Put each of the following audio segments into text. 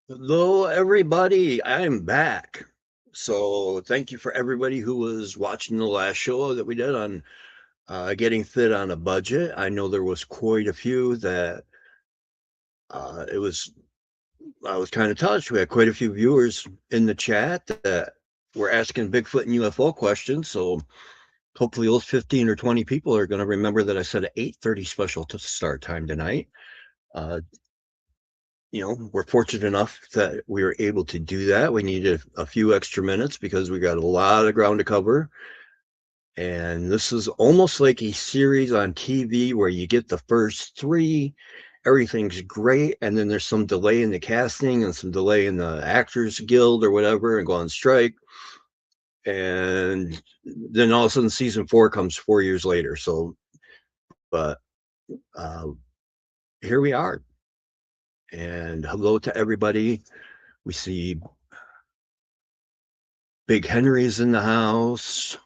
Hello, everybody. I'm back. So thank you for everybody who was watching the last show that we did on getting fit on a budget. I know there was quite a few that I was kind of touched. We had quite a few viewers in the chat that were asking Bigfoot and UFO questions. So hopefully those 15 or 20 people are going to remember that I said an 8:30 special to start time tonight. We're fortunate enough that we were able to do that. We needed a few extra minutes because we got a lot of ground to cover. And this is almost like a series on TV where you get the first three, everything's great, and then there's some delay in the casting and some delay in the Actors Guild or whatever and go on strike. And then all of a sudden season 4 comes 4 years later. But here we are. And hello to everybody. We see Big Henry's in the house.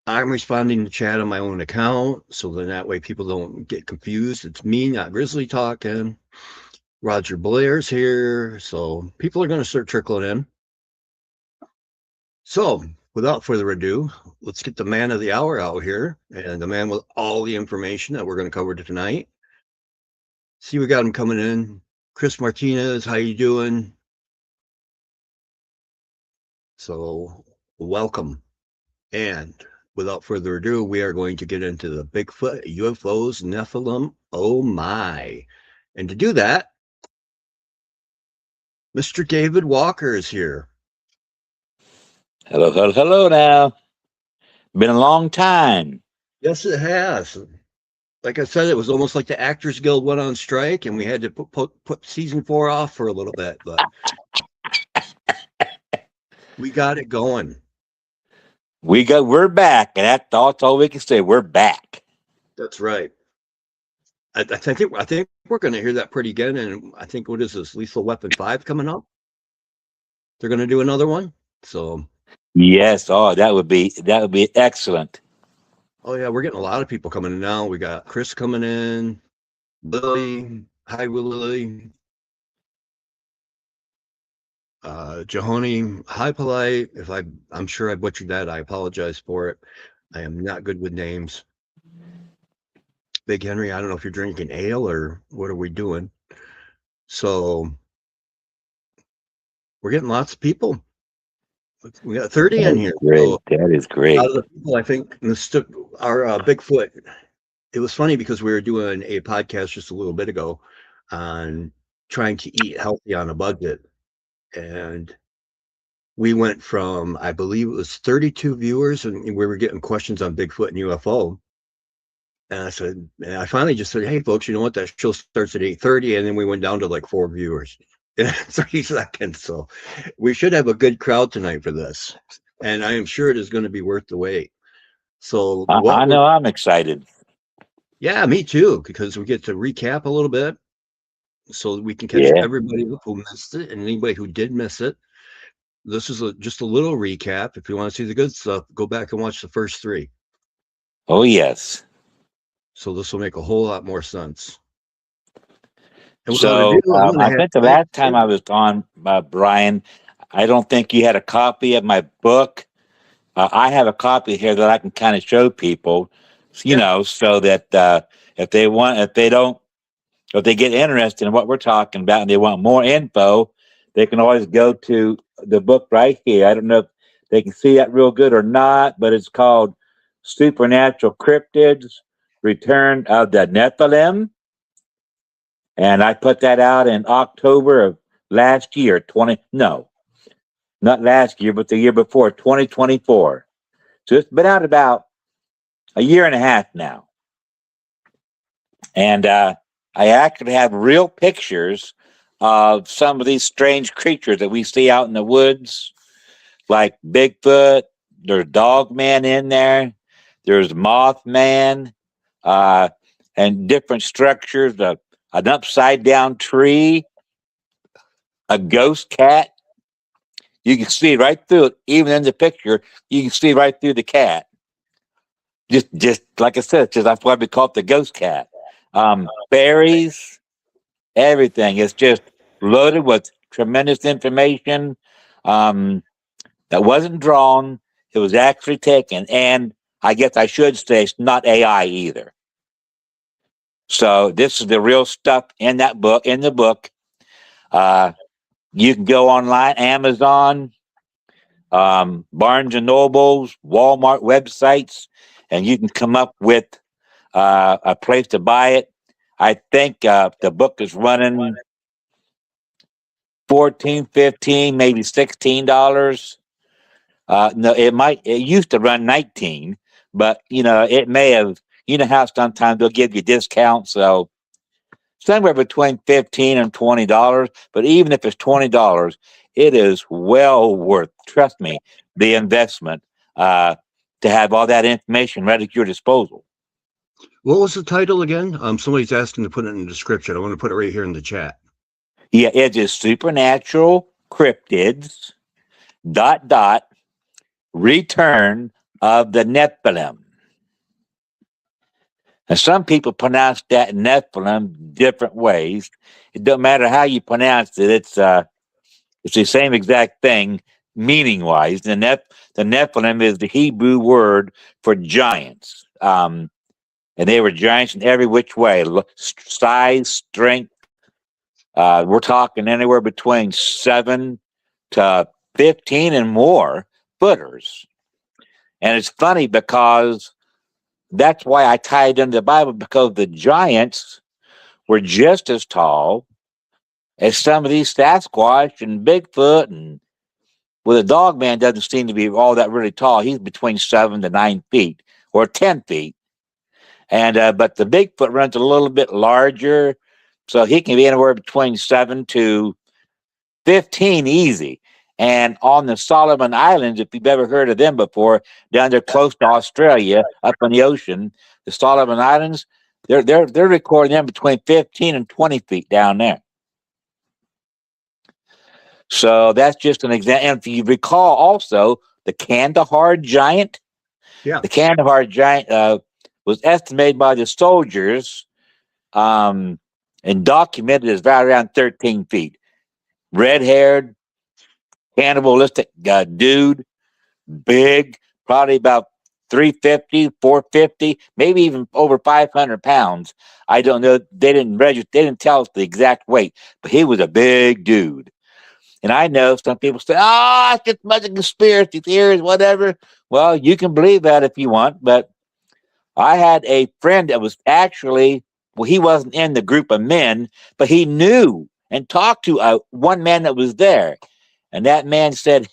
I'm responding to chat on my own account, so then that way people don't get confused. It's me, not Grizzly, talking. Roger Blair's here, so people are going to start trickling in. So, without further ado, let's get the man of the hour out here, and the man with all the information that we're going to cover tonight. See, we got him coming in. Chris Martinez, how you doing? So, welcome. And without further ado, we are going to get into the Bigfoot, UFOs, Nephilim. Oh my. And to do that, Mr. David Walker is here. Hello, hello, hello now. Been a long time. Yes, it has. Like I said, it was almost like the Actors Guild went on strike and we had to put season 4 off for a little bit, but we got it going. We're back, and that's all we can say. We're back. That's right. I think we're going to hear that pretty again, and I think what is this, Lethal Weapon 5 coming up? They're going to do another one. So yes, that would be excellent. Oh yeah, we're getting a lot of people coming in now. We got Chris coming in, Lily, hi Lily, Jahoni, hi Polite. I'm sure I butchered that, I apologize for it. I am not good with names. Big Henry, I don't know if you're drinking ale or what are we doing. So we're getting lots of people. We got 30 in here. Great. So that is great. Out of the people, I think mistook our Bigfoot. It was funny because we were doing a podcast just a little bit ago on trying to eat healthy on a budget. And we went from, I believe it was 32 viewers, and we were getting questions on Bigfoot and UFO. And I finally just said, hey, folks, you know what? That show starts at 8:30. And then we went down to like 4 viewers in 30 seconds. So we should have a good crowd tonight for this. And I am sure it is going to be worth the wait. So I know I'm excited. Yeah, me too, because we get to recap a little bit so we can catch everybody who missed it and anybody who did miss it. This is just a little recap. If you want to see the good stuff, go back and watch the first 3. Oh, yes. So this will make a whole lot more sense. So I think the last time I was on, Brian, I don't think you had a copy of my book, I have a copy here that I can kind of show people, so that if they want, if they get interested in what we're talking about and they want more info, they can always go to the book right here. I don't know if they can see that real good or not, but it's called Supernatural Cryptids, Return of the Nephilim. And I put that out in October of last year, no, not last year, but the year before, 2024. So it's been out about a year and a half now. And I actually have real pictures of some of these strange creatures that we see out in the woods, like Bigfoot. There's Dogman in there. There's Mothman, and different structures, an upside down tree, a ghost cat. You can see right through it. Even in the picture, you can see right through the cat. Just like I said, that's why we call it the ghost cat. Berries, everything. It's just loaded with tremendous information that wasn't drawn. It was actually taken. And I guess I should say it's not AI either. So this is the real stuff in that book, in the book. You can go online, Amazon, Barnes and Nobles, Walmart websites, and you can come up with a place to buy it. I think the book is running $14, $15, maybe $16. No, it used to run 19, but it may have, how sometimes they'll give you discounts. So somewhere between $15 and $20. But even if it's $20, it is well worth, trust me, the investment to have all that information right at your disposal. What was the title again? Somebody's asking to put it in the description. I want to put it right here in the chat. Yeah, it is Supernatural Cryptids, ... Return of the Nephilim. And some people pronounce that Nephilim different ways. It doesn't matter how you pronounce it. It's the same exact thing meaning-wise. The Nephilim is the Hebrew word for giants. And they were giants in every which way. Size, strength. We're talking anywhere between 7 to 15 and more footers. And it's funny because that's why I tied into the Bible, because the giants were just as tall as some of these Sasquatch and Bigfoot, and the Dogman doesn't seem to be all that really tall. He's between 7 to 9 feet or 10 feet. And but the Bigfoot runs a little bit larger, so he can be anywhere between 7 to 15 easy. And on the Solomon Islands, if you've ever heard of them before, down there close to Australia, up in the ocean, the Solomon Islands, they're recording them between 15 and 20 feet down there. So that's just an example. And if you recall also, the Kandahar giant, the Kandahar giant was estimated by the soldiers and documented as right around 13 feet. Red-haired, cannibalistic dude, big, probably about 350, 450, maybe even over 500 pounds. I don't know. They didn't register. They didn't tell us the exact weight, but he was a big dude. And I know some people say, it's just a bunch of conspiracy theories, whatever. Well, you can believe that if you want, but I had a friend that was actually, he wasn't in the group of men, but he knew and talked to one man that was there. And that man said,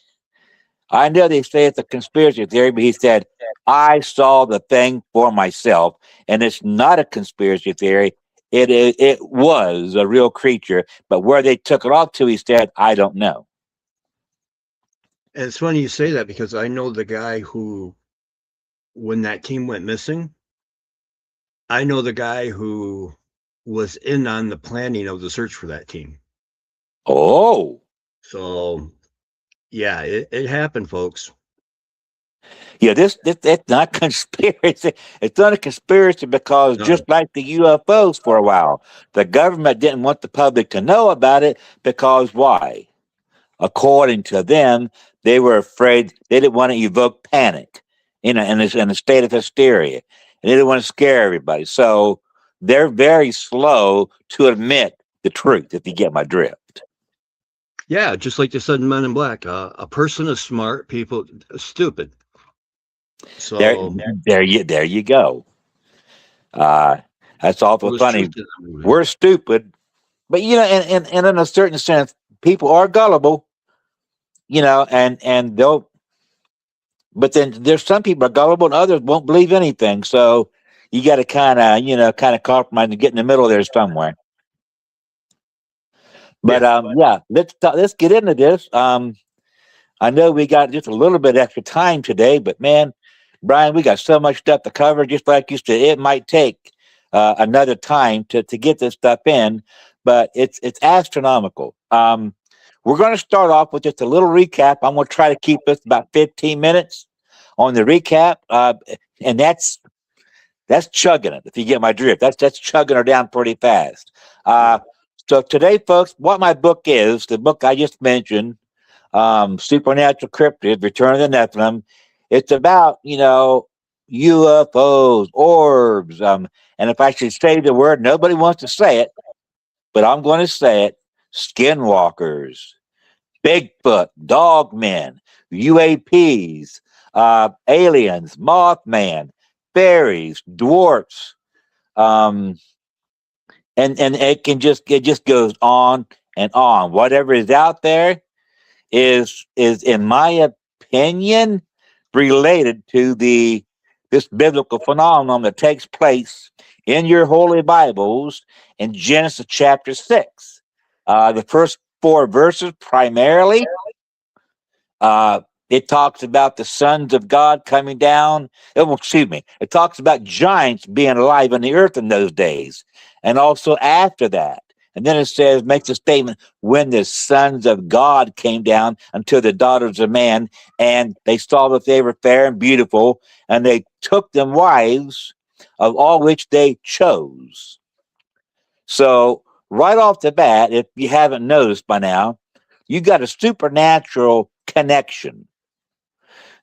I know they say it's a conspiracy theory, but he said, I saw the thing for myself, and it's not a conspiracy theory. It was a real creature, but where they took it off to, he said, I don't know. And it's funny you say that, because I know the guy who, when that team went missing, I know the guy who was in on the planning of the search for that team. Oh. So, yeah, it happened, folks. Yeah, it's not conspiracy. It's not a conspiracy because just like the UFOs for a while, the government didn't want the public to know about it because why? according to them, they were afraid. They didn't want to evoke panic in a state of hysteria. And they didn't want to scare everybody. So they're very slow to admit the truth, if you get my drift. Yeah, just like they said in Men in Black, a person is smart, people stupid. So there you go. That's awful funny. We're stupid, but and in a certain sense, people are gullible. And they'll. But then there's some people are gullible, and others won't believe anything. So you got to kind of compromise and get in the middle there somewhere. But let's get into this. I know we got just a little bit extra time today, but man, Brian, we got so much stuff to cover. Just like you said, it might take another time to get this stuff in, but it's astronomical. We're going to start off with just a little recap. I'm going to try to keep this about 15 minutes on the recap, and that's chugging it. If you get my drift, that's chugging her down pretty fast. So today, folks, what my book is, the book I just mentioned, Supernatural Cryptid, Return of the Nephilim. It's about, UFOs, orbs. And if I should say the word, nobody wants to say it, but I'm going to say it, skinwalkers, Bigfoot, dogmen, UAPs, aliens, Mothman, fairies, dwarfs, and it just goes on and on. Whatever is out there is in my opinion related to this biblical phenomenon that takes place in your holy Bibles in Genesis chapter 6. The first 4 verses primarily, it talks about the sons of God coming down. It talks about giants being alive on the earth in those days, and also after that. And then it makes a statement, when the sons of God came down unto the daughters of man, and they saw that they were fair and beautiful, and they took them wives, of all which they chose. So right off the bat, if you haven't noticed by now, you got a supernatural connection.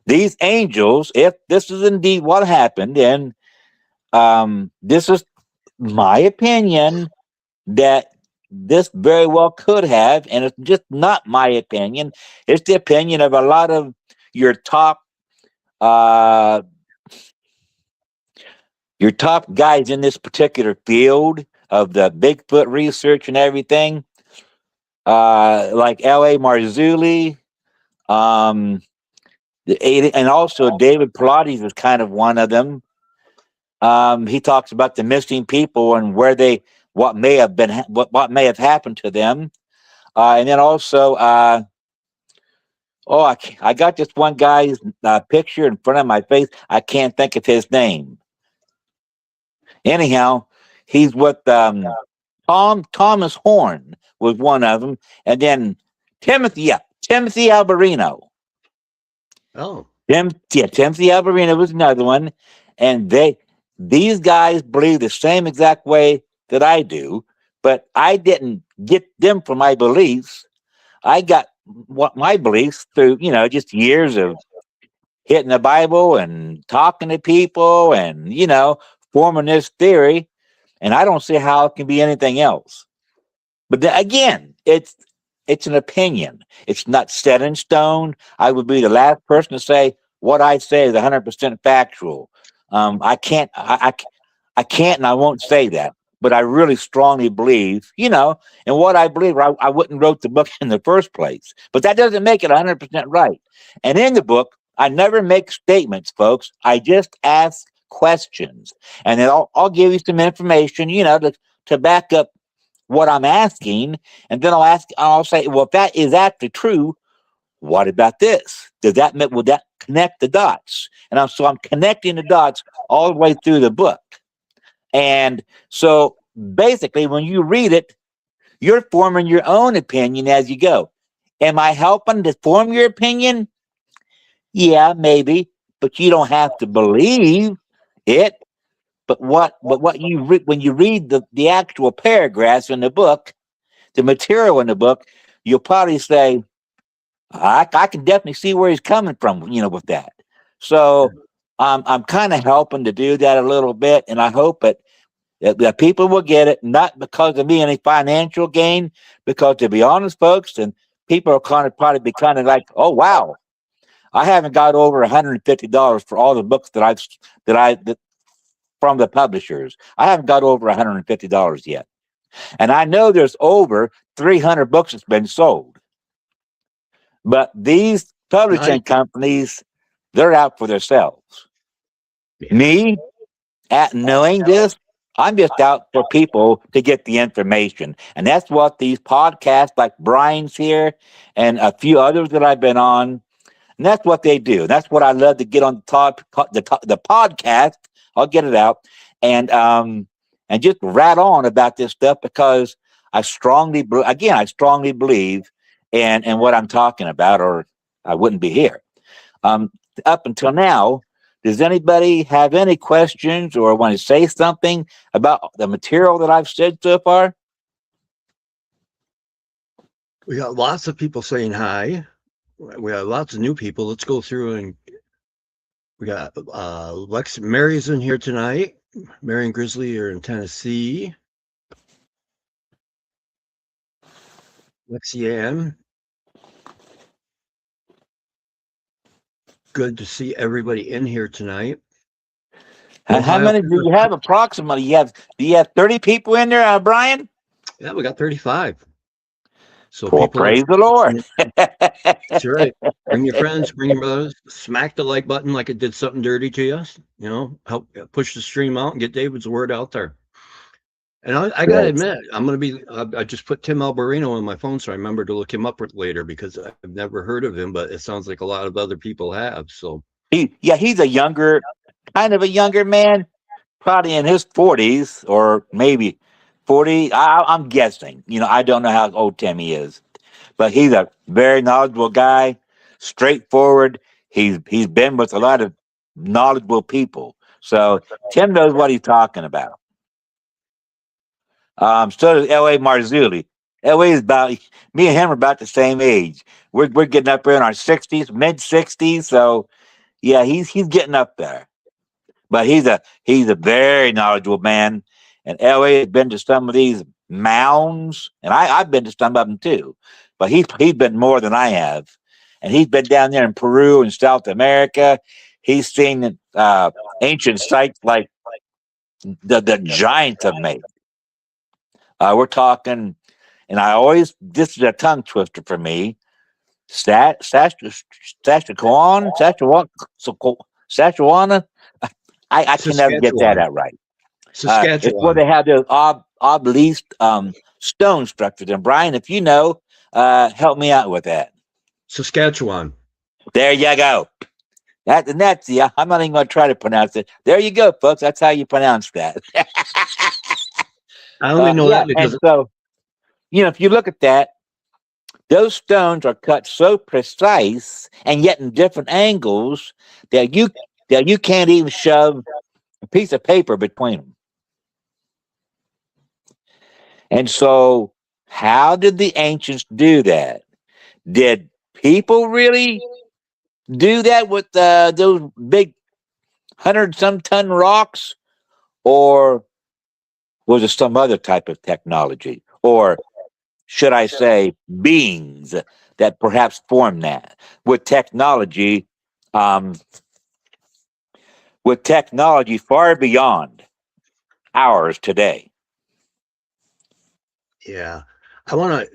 These angels, if this is indeed what happened, then this is my opinion that this very well could have, and it's just not my opinion. It's the opinion of a lot of your top guys in this particular field of the Bigfoot research and everything, like L.A. Marzulli, and also David Pilates is kind of one of them. He talks about the missing people and what may have happened to them, and then also, I got this one guy's picture in front of my face. I can't think of his name. Anyhow, he's with Thomas Horn was one of them, and then Timothy Alberino. Oh, Timothy Alberino was another one, and these guys believe the same exact way that I do, but I didn't get them from my beliefs. I got my beliefs through, just years of hitting the Bible and talking to people and, forming this theory. And I don't see how it can be anything else. But again, it's an opinion. It's not set in stone. I would be the last person to say what I say is 100% factual. I can't, and I won't say that. But I really strongly believe, in what I believe. I wouldn't wrote the book in the first place. But that doesn't make it 100% right. And in the book, I never make statements, folks. I just ask questions. And then I'll give you some information, to back up what I'm asking. And then I'll say, well, if that is actually true, what about this? Would that connect the dots? And I'm connecting the dots all the way through the book. And so basically, when you read it, you're forming your own opinion as you go. Am I helping to form your opinion? Yeah, maybe, but you don't have to believe it. But what you when you read the actual paragraphs in the book, the material in the book, you'll probably say, I can definitely see where he's coming from, with that. So I'm kind of helping to do that a little bit, and I hope that people will get it, not because of me any financial gain, because to be honest, folks, and people are kind of probably be kind of like, oh wow, I haven't got over $150 for all the books that from the publishers. I haven't got over $150 yet, and I know there's over 300 books that's been sold. But these Nice. publishing companies, they're out for themselves. Yeah. Me, at knowing this, I'm just out for people to get the information. And that's what these podcasts like Brian's here and a few others that I've been on, and that's what they do. That's what I love to get on the podcast. I'll get it out and just rat on about this stuff because I strongly believe in what I'm talking about, or I wouldn't be here. Um, Up until now, does anybody have any questions or want to say something about the material that I've said so far? We got lots of people saying hi. We got lots of new people. Let's go through and we got Mary's in here tonight. Mary and Grizzly are in Tennessee. Lexi Ann. Good to see everybody in here tonight. How many do you have approximately? Do you have 30 people in there, Brian? Yeah, we got 35. So well, praise the Lord. That's right. Bring your friends, bring your brothers, smack the like button like it did something dirty to you. Help push the stream out and get David's word out there. And I got to admit, I'm going to be, I just put Tim Alberino on my phone so I remember to look him up later because I've never heard of him, but it sounds like a lot of other people have. So he's kind of a younger man, probably in his 40s or maybe 40. I'm guessing. I don't know how old Timmy is, but he's a very knowledgeable guy, straightforward. He's been with a lot of knowledgeable people, so Tim knows what he's talking about. So does L.A. Marzulli. L.A. is about me and him are about the same age. We're getting up there in our 60s, mid 60s. So yeah, he's getting up there. But he's a very knowledgeable man. And L.A. has been to some of these mounds, and I've been to some of them too. But he's been more than I have, and he's been down there in Peru and South America. He's seen ancient sites like the giants have made. We're talking, and this is a tongue twister for me. Saskatchewan. I can never get that out right. Saskatchewan. It's where they have those obelisk stone structures. And Brian, if you know, help me out with that. Saskatchewan. There you go. I'm not even going to try to pronounce it. There you go, folks. That's how you pronounce that. I only know that because if you look at that, those stones are cut so precise and yet in different angles that you can't even shove a piece of paper between them. And so, how did the ancients do that? Did people really do that with those big 100-some-ton rocks? Or was it some other type of technology? Or should I say beings that perhaps formed that with technology far beyond ours today? Yeah. I'm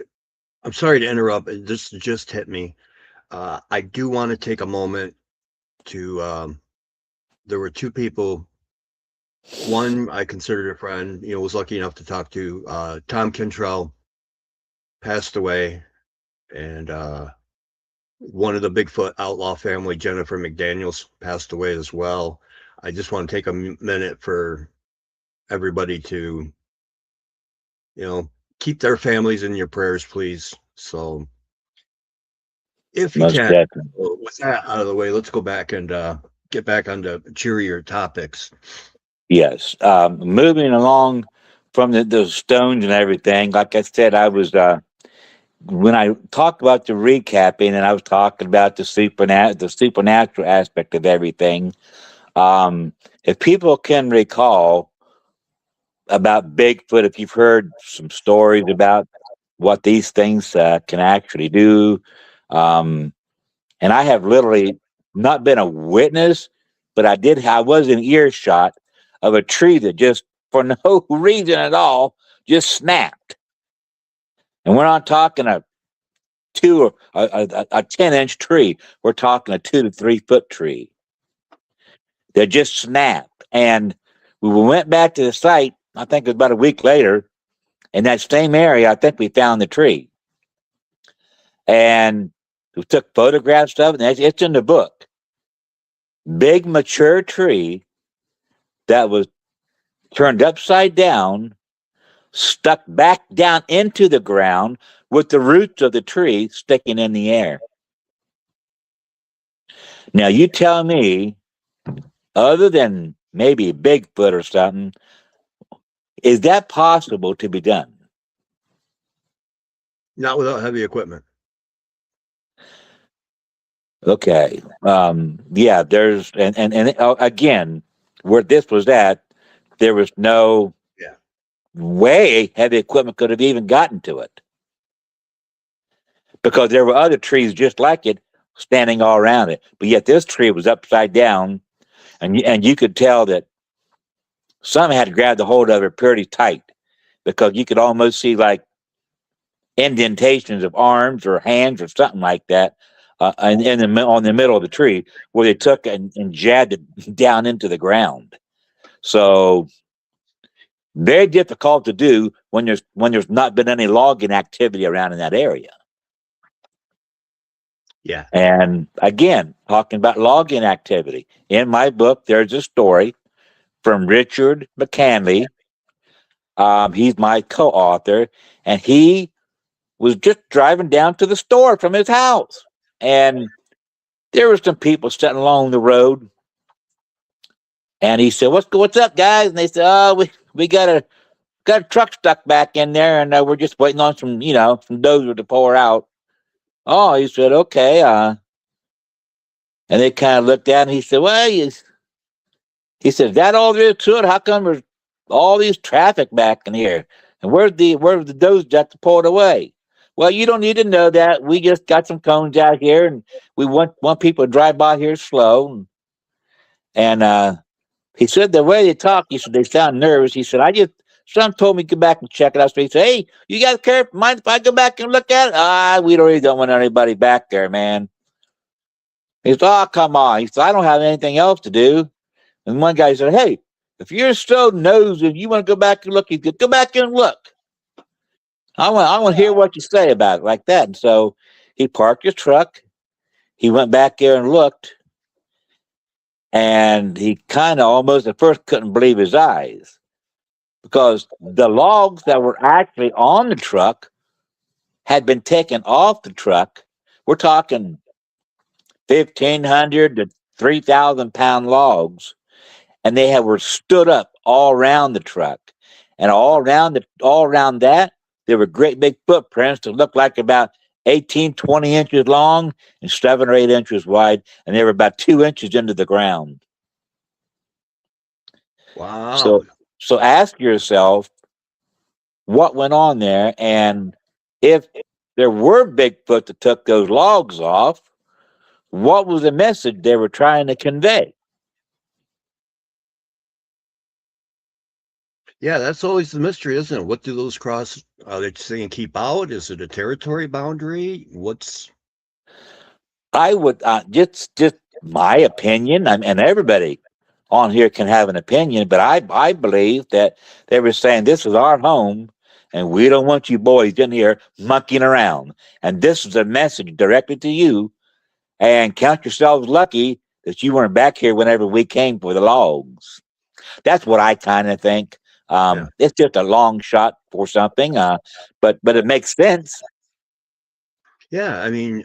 sorry to interrupt. This just hit me. I do want to take a moment to, there were two people. One I considered a friend, was lucky enough to talk to. Tom Kintrell passed away, and one of the Bigfoot outlaw family, Jennifer McDaniels, passed away as well. I just want to take a minute for everybody to, keep their families in your prayers, please. So if you can, with that out of the way, let's go back and get back onto cheerier topics. Yes. Moving along from the stones and everything, like I said, I was when I talked about the recapping, and I was talking about the supernatural aspect of everything, if people can recall about Bigfoot, if you've heard some stories about what these things can actually do, and I have literally not been a witness, but I was in earshot of a tree that just, for no reason at all, just snapped. And we're not talking a 10-inch tree. We're talking a 2 to 3 foot tree that just snapped. And we went back to the site, I think it was about a week later, in that same area. I think we found the tree. And we took photographs of it, and it's in the book. Big mature tree that was turned upside down, stuck back down into the ground with the roots of the tree sticking in the air. Now, you tell me, other than maybe Bigfoot or something, is that possible to be done? Not without heavy equipment. Okay. Yeah, there's, and again, where this was at, there was no way heavy equipment could have even gotten to it, because there were other trees just like it standing all around it. But yet this tree was upside down, and you could tell that something had grabbed a hold of it pretty tight, because you could almost see like indentations of arms or hands or something like that on the middle of the tree, where they took and jabbed it down into the ground. So very difficult to do when there's not been any logging activity around in that area. Yeah. And again, talking about logging activity, in my book, there's a story from Richard McCanley. He's my co-author, and he was just driving down to the store from his house, and there were some people sitting along the road. And he said, "What's up, guys?" And they said, "Oh, we got a truck stuck back in there, and we're just waiting on some dozer to pour out." Oh, he said, "Okay." And they kind of looked at him. He said, "Well, he said, is that all there is to it? How come there's all these traffic back in here? And where's the dozer got to pull it away?" "Well, you don't need to know that. We just got some cones out here, and we want people to drive by here slow." And he said, the way they talk, he said, they sound nervous. He said, "Some told me to go back and check it out." So he said, "Hey, you guys care? Mind if I go back and look at it?" We really don't want anybody back there, man." He said, "Oh, come on." He said, "I don't have anything else to do." And one guy said, "Hey, if you're so nosy and you want to go back and look, you could go back and look. I want to hear what you say about it," like that. And so he parked his truck. He went back there and looked. And he kind of almost at first couldn't believe his eyes, because the logs that were actually on the truck had been taken off the truck. We're talking 1,500 to 3,000 pound logs, and were stood up all around the truck, and all around that there were great big footprints that looked like about 18, 20 inches long and 7 or 8 inches wide, and they were about 2 inches into the ground. Wow. So ask yourself what went on there, and if there were Bigfoot that took those logs off, what was the message they were trying to convey? Yeah, that's always the mystery, isn't it? What do those cross? Are they saying keep out? Is it a territory boundary? I would just my opinion, and everybody on here can have an opinion, but I believe that they were saying, this is our home, and we don't want you boys in here monkeying around. And this is a message directly to you, and count yourselves lucky that you weren't back here whenever we came for the logs. That's what I kind of think. It's just a long shot for something, but it makes sense. Yeah, I mean,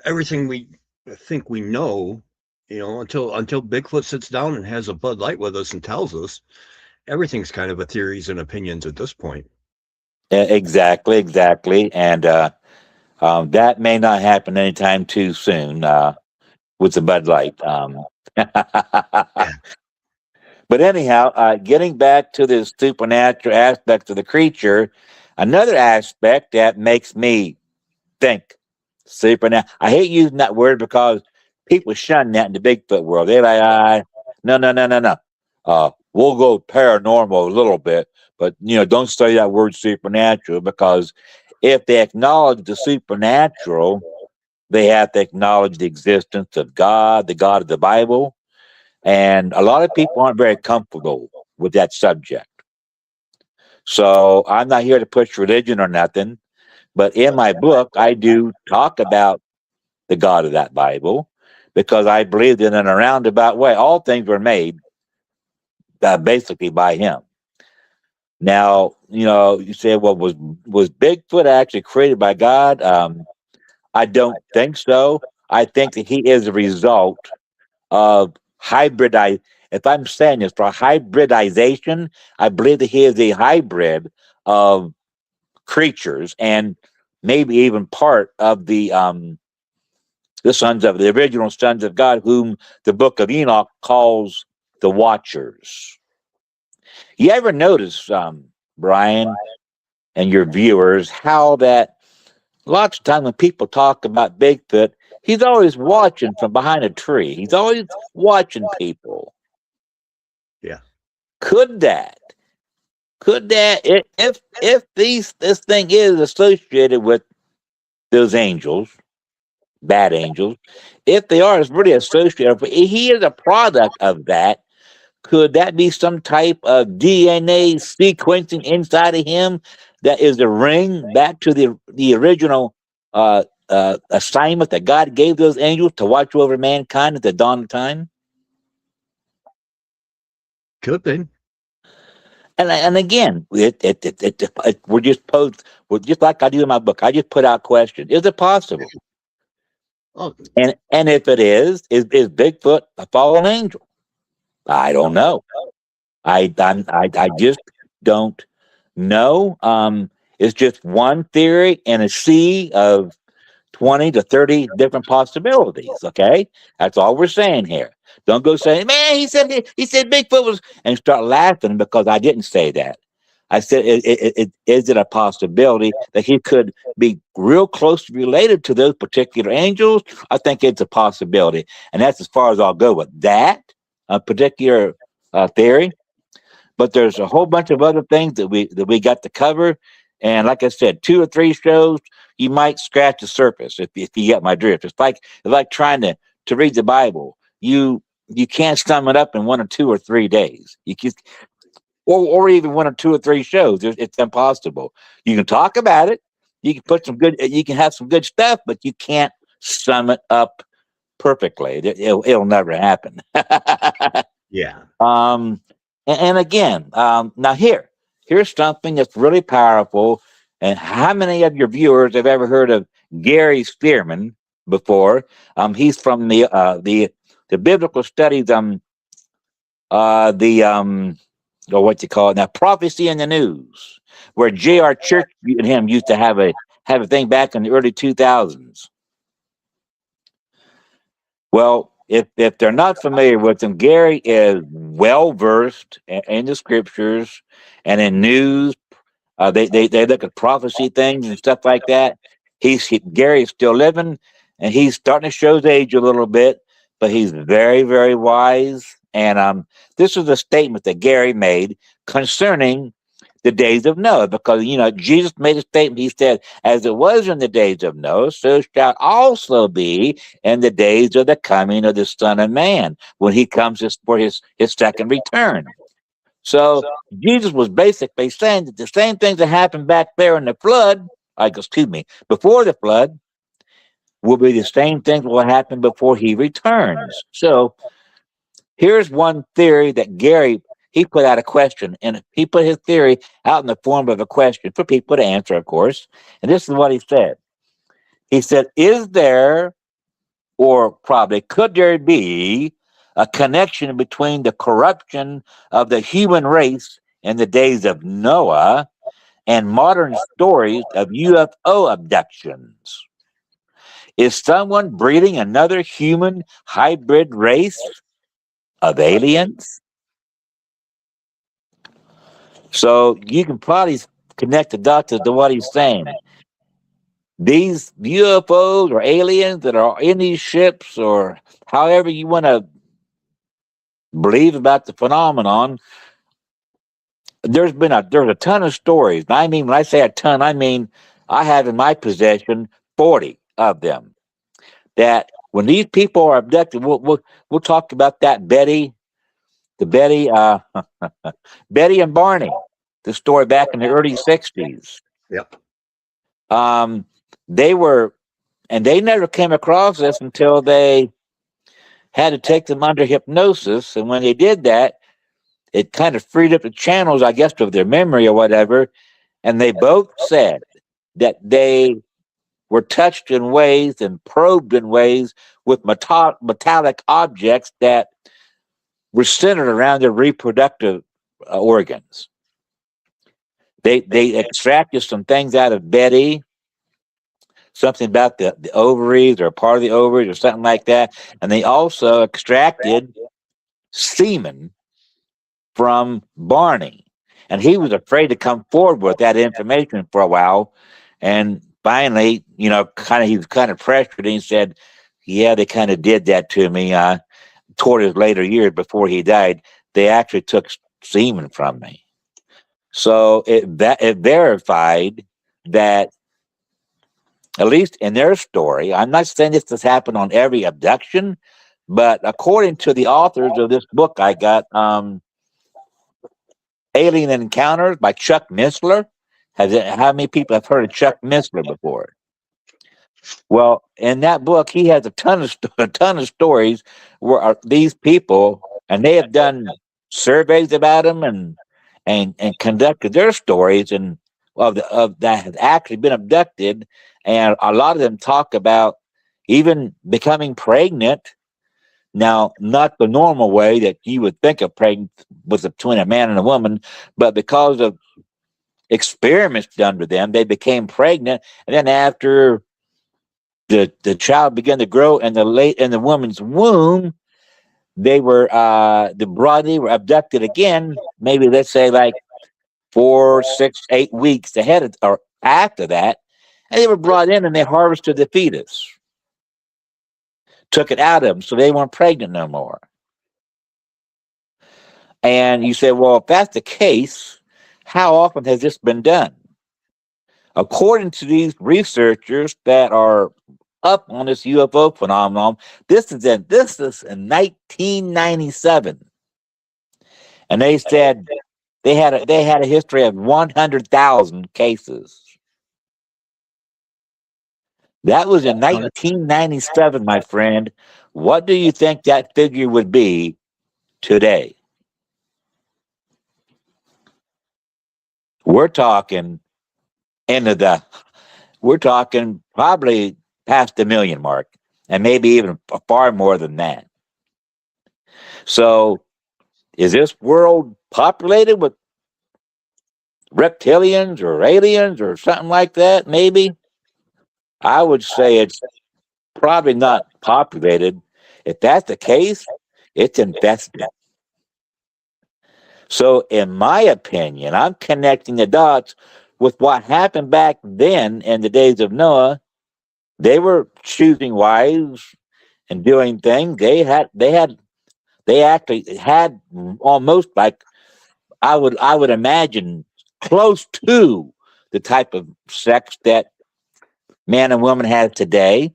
everything we think we know, until Bigfoot sits down and has a Bud Light with us and tells us, everything's kind of a theories and opinions at this point. Exactly. And That may not happen anytime too soon with the Bud Light. Yeah. But anyhow, getting back to the supernatural aspect of the creature, another aspect that makes me think supernatural. I hate using that word because people shun that in the Bigfoot world. They're like, no, no, no, no, no. We'll go paranormal a little bit, but don't say that word supernatural, because if they acknowledge the supernatural, they have to acknowledge the existence of God, the God of the Bible. And a lot of people aren't very comfortable with that subject. So I'm not here to push religion or nothing, but in my book, I do talk about the God of that Bible, because I believe that in a roundabout way, all things were made basically by Him. Now, you say, well, was Bigfoot actually created by God? I don't think so. I think that he is a result of hybridize. If I'm saying this for hybridization, I believe that he is a hybrid of creatures, and maybe even part of the original sons of God, whom the book of Enoch calls the Watchers. You ever notice, Brian, and your viewers, how that lots of time when people talk about Bigfoot, he's always watching from behind a tree. He's always watching people. Yeah. Could that? If this thing is associated with those angels, bad angels, if they are, it's really associated. If he is a product of that. Could that be some type of DNA sequencing inside of him that is the ring back to the original assignment that God gave those angels to watch over mankind at the dawn of time? Could be. And again, we're just like I do in my book. I just put out questions. Is it possible? Oh, And if it is Bigfoot a fallen angel? I don't know. I just don't know. It's just one theory in a sea of 20 to 30 different possibilities. Okay, that's all we're saying here. Don't go saying, "Man, he said Bigfoot was," and start laughing because I didn't say that. I said, is it a possibility that he could be real closely related to those particular angels? I think it's a possibility, and that's as far as I'll go with that particular theory. But there's a whole bunch of other things that we got to cover, and like I said, 2 or 3 shows, you might scratch the surface if you get my drift. It's like trying to read the Bible. You can't sum it up in 1 or 2 or 3 days. You can, or even 1 or 2 or 3 shows. It's impossible. You can talk about it. You can put some good. You can have some good stuff, but you can't sum it up perfectly. It'll never happen. yeah. And again, now here's something that's really powerful. And how many of your viewers have ever heard of Gary Spearman before? He's from the biblical studies, or what you call it now, prophecy in the news, where J.R. Church and him used to have a thing back in the early 2000s. Well, if they're not familiar with him, Gary is well versed in the scriptures and in news. They look at prophecy things and stuff like that. Gary's still living, and he's starting to show his age a little bit, but he's very, very wise. And this is a statement that Gary made concerning the days of Noah, because Jesus made a statement. He said, "As it was in the days of Noah, so shall it also be in the days of the coming of the Son of Man, when he comes for his second return." So Jesus was basically saying that the same things that happened back there in the flood, before the flood, will be the same things will happen before he returns. So here's one theory that Gary, he put out a question, and he put his theory out in the form of a question for people to answer, of course. And this is what he said. He said, is there, or probably could there be, a connection between the corruption of the human race in the days of Noah and modern stories of UFO abductions? Is someone breeding another human hybrid race of aliens? So you can probably connect the dots to what he's saying. These UFOs or aliens that are in these ships, or however you want to believe about the phenomenon, there's a ton of stories. And I mean, when I say a ton, I mean I have in my possession 40 of them. That when these people are abducted, we'll talk about that Betty Betty and Barney, the story back in the early '60s. Yep. They were, and they never came across this until they had to take them under hypnosis. And when they did that, it kind of freed up the channels, I guess, of their memory or whatever. And they both said that they were touched in ways and probed in ways with metallic objects that were centered around their reproductive organs. They extracted some things out of Betty, something about the ovaries or part of the ovaries or something like that. And they also extracted semen from Barney. And he was afraid to come forward with that information for a while. And finally, he was kind of pressured, and he said, yeah, they kind of did that to me. Toward his later years before he died, they actually took semen from me. So it verified that, at least in their story, I'm not saying this has happened on every abduction, but according to the authors of this book I got, Alien Encounters by Chuck Missler. How many people have heard of Chuck Missler before? Well, in that book, he has a ton of stories where these people, and they have done surveys about them and conducted their stories and of that have actually been abducted, and a lot of them talk about even becoming pregnant. Now, not the normal way that you would think of pregnant was between a man and a woman, but because of experiments done with them, they became pregnant, and then after the child began to grow in the woman's womb, they were abducted again. Maybe let's say like 4, 6, 8 weeks ahead of, or after that, and they were brought in and they harvested the fetus, took it out of them, so they weren't pregnant no more. And you say, well, if that's the case, how often has this been done? According to these researchers that are up on this UFO phenomenon, this is in 1997, and they said they had a history of 100,000 cases. That was in 1997, my friend. What do you think that figure would be today? We're talking probably past the million mark, and maybe even far more than that. So, is this world populated with reptilians or aliens or something like that? Maybe. I would say it's probably not populated. If that's the case, it's infested. So, in my opinion, I'm connecting the dots with what happened back then in the days of Noah. They were choosing wives and doing things. They actually had almost like I would imagine close to the type of sex that man and woman have today.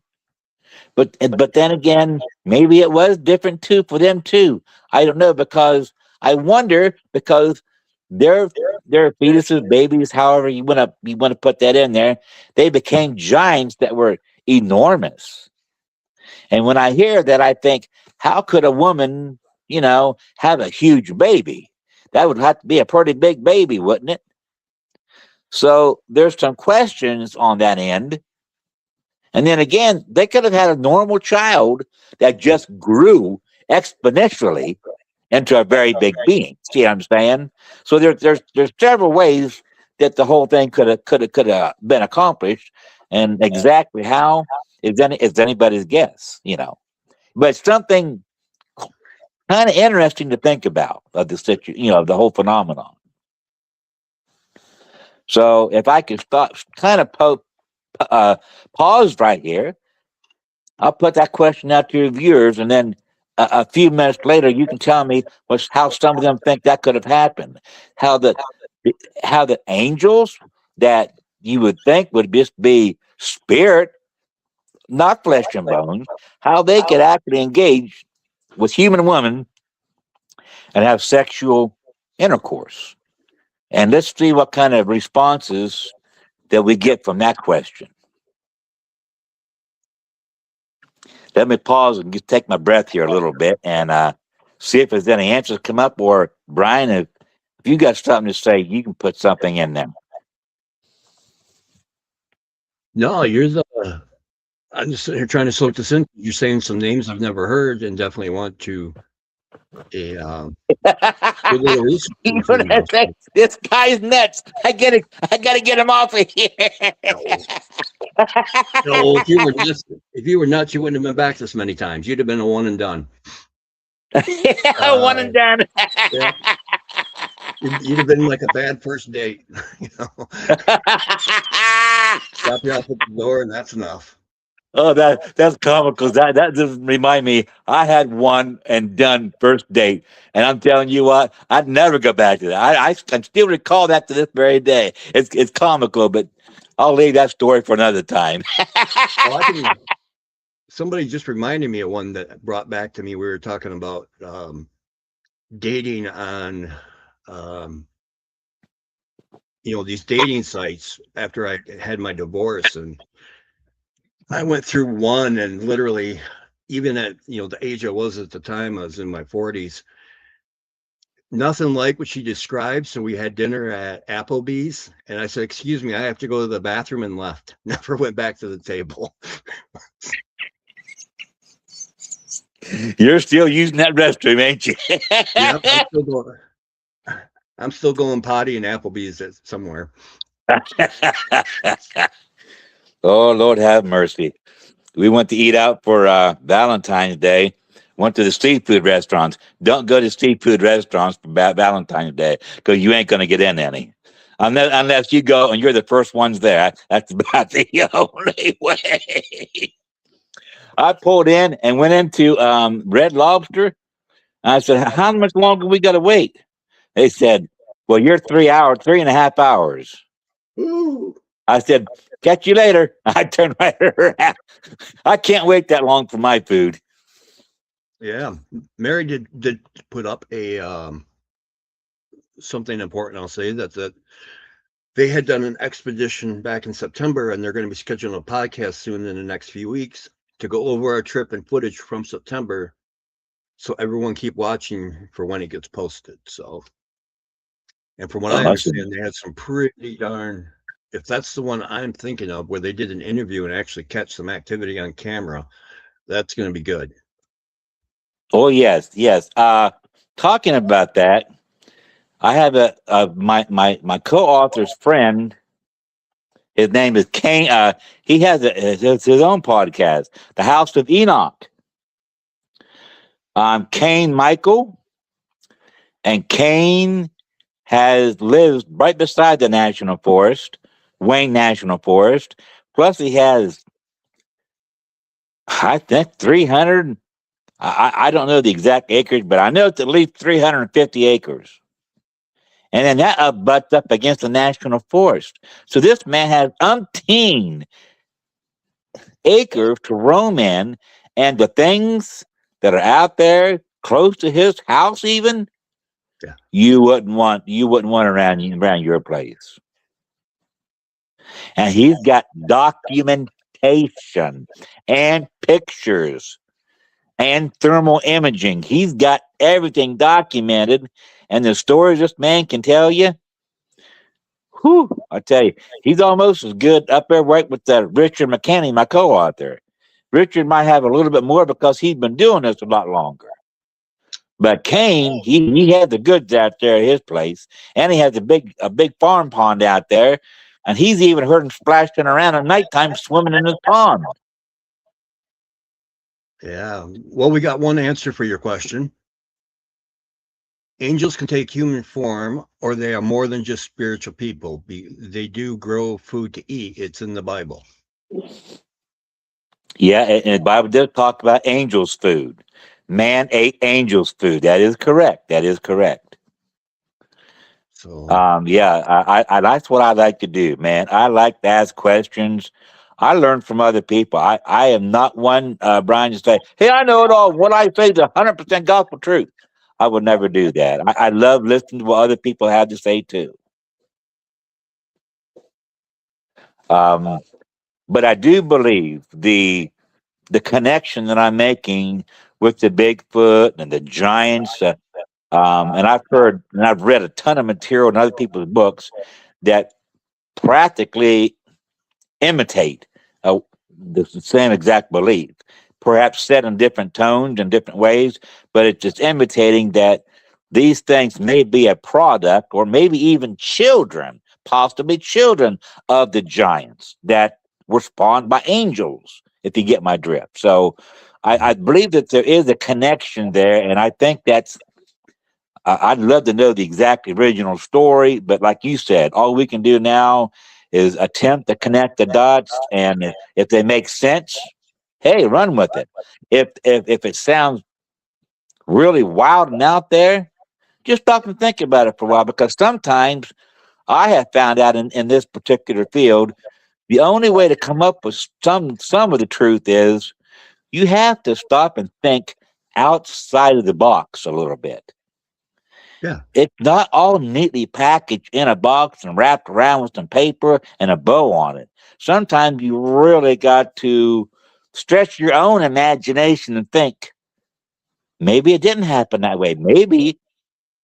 But then again, maybe it was different too for them too. I don't know, because I wonder, because their fetuses, babies, however you want to put that in there, they became giants that were enormous. And when I hear that, I think, how could a woman, have a huge baby? That would have to be a pretty big baby, wouldn't it? So there's some questions on that end. And then again, they could have had a normal child that just grew exponentially into a very big being. See what I'm saying? So there's several ways that the whole thing could have been accomplished, and exactly how is anybody's guess, But it's something kind of interesting to think about of the the whole phenomenon. So if I could stop, kind of pause right here, I'll put that question out to your viewers, and then a few minutes later, you can tell me how some of them think that could have happened. How the angels that you would think would just be spirit, not flesh and bones, how they could actually engage with human women and have sexual intercourse. And let's see what kind of responses that we get from that question. Let me pause and just take my breath here a little bit and see if there's any answers come up. Or Brian, if you got something to say, you can put something in there. No, I'm just sitting here trying to soak this in. You're saying some names I've never heard, and definitely want to do a little research. This guy's nuts. I gotta get him off of here. No, if you were nuts, you wouldn't have been back this many times. You'd have been a one and done. One and done. Yeah. You'd have been like a bad first date. Drop you off at the door, and that's enough. Oh, that's comical. That just remind me. I had one and done first date, and I'm telling you what, I'd never go back to that. I can still recall that to this very day. It's comical, but I'll leave that story for another time. Well, somebody just reminded me of one that brought back to me. We were talking about dating on these dating sites after I had my divorce, and I went through one, and literally, even at the age I was at the time, I was in my 40s, nothing like what she described. So we had dinner at Applebee's, and I said, "Excuse me, I have to go to the bathroom," and left. Never went back to the table. You're still using that restroom, ain't you? Yep, I'm still going potty in Applebee's somewhere. Oh, Lord have mercy. We went to eat out for Valentine's Day. Went to the seafood restaurants. Don't go to seafood restaurants for Valentine's Day, because you ain't going to get in any. Unless you go and you're the first ones there. That's about the only way. I pulled in and went into Red Lobster. I said, "How much longer we got to wait?" They said, "Well, you're 3.5 hours." Ooh. I said, "Catch you later." I turned right around. I can't wait that long for my food. Yeah, Mary did put up a something important. I'll say that they had done an expedition back in September, and they're going to be scheduling a podcast soon in the next few weeks to go over our trip and footage from September. So everyone keep watching for when it gets posted. So, and from what I understand, they had some pretty darn, if that's the one I'm thinking of, where they did an interview and actually catch some activity on camera, that's going to be good. Oh, yes. Talking about that, I have my co-author's friend. His name is Kane. He has his own podcast, The House of Enoch. Kane Michael, and Kane lives right beside the National Forest, Wayne National Forest. Plus, he has, I think, 300. I don't know the exact acres, but I know it's at least 350 acres. And then that butts up against the National Forest. So this man has umpteen acres to roam in, and the things that are out there close to his house, even, yeah, you wouldn't want around your place. And he's got documentation and pictures and thermal imaging. He's got everything documented, and the stories this man can tell you, whew, I tell you, he's almost as good up there right with Richard McKinney, my co-author. Richard might have a little bit more because he's been doing this a lot longer. But Cain, he had the goods out there at his place, and he has a big farm pond out there, and he's even heard him splashing around at nighttime, swimming in his pond. Yeah. Well, we got one answer for your question. Angels can take human form, or they are more than just spiritual people. They do grow food to eat. It's in the Bible. Yeah, and the Bible does talk about angels' food. Man ate angels' food. That is correct. That is correct. So, Yeah, that's what I like to do, man. I like to ask questions. I learn from other people. I am not one, Brian, to say, "Hey, I know it all. What I say is 100% gospel truth." I would never do that. I love listening to what other people have to say too. Um, but I do believe the connection that I'm making with the Bigfoot and the giants. And I've heard and I've read a ton of material in other people's books that practically imitate the same exact belief, perhaps said in different tones and different ways, but it's just imitating that these things may be a product or maybe even children, possibly children of the giants that were spawned by angels, if you get my drift. So I believe that there is a connection there, and I think that's I'd love to know the exact original story, but like you said, all we can do now is attempt to connect the dots, and if they make sense, hey, run with it. If it sounds really wild and out there, just stop and think about it for a while, because sometimes I have found out in this particular field, the only way to come up with some of the truth is you have to stop and think outside of the box a little bit. yeah. It's not all neatly packaged in a box and wrapped around with some paper and a bow on it. Sometimes you really got to stretch your own imagination and think, maybe it didn't happen that way. Maybe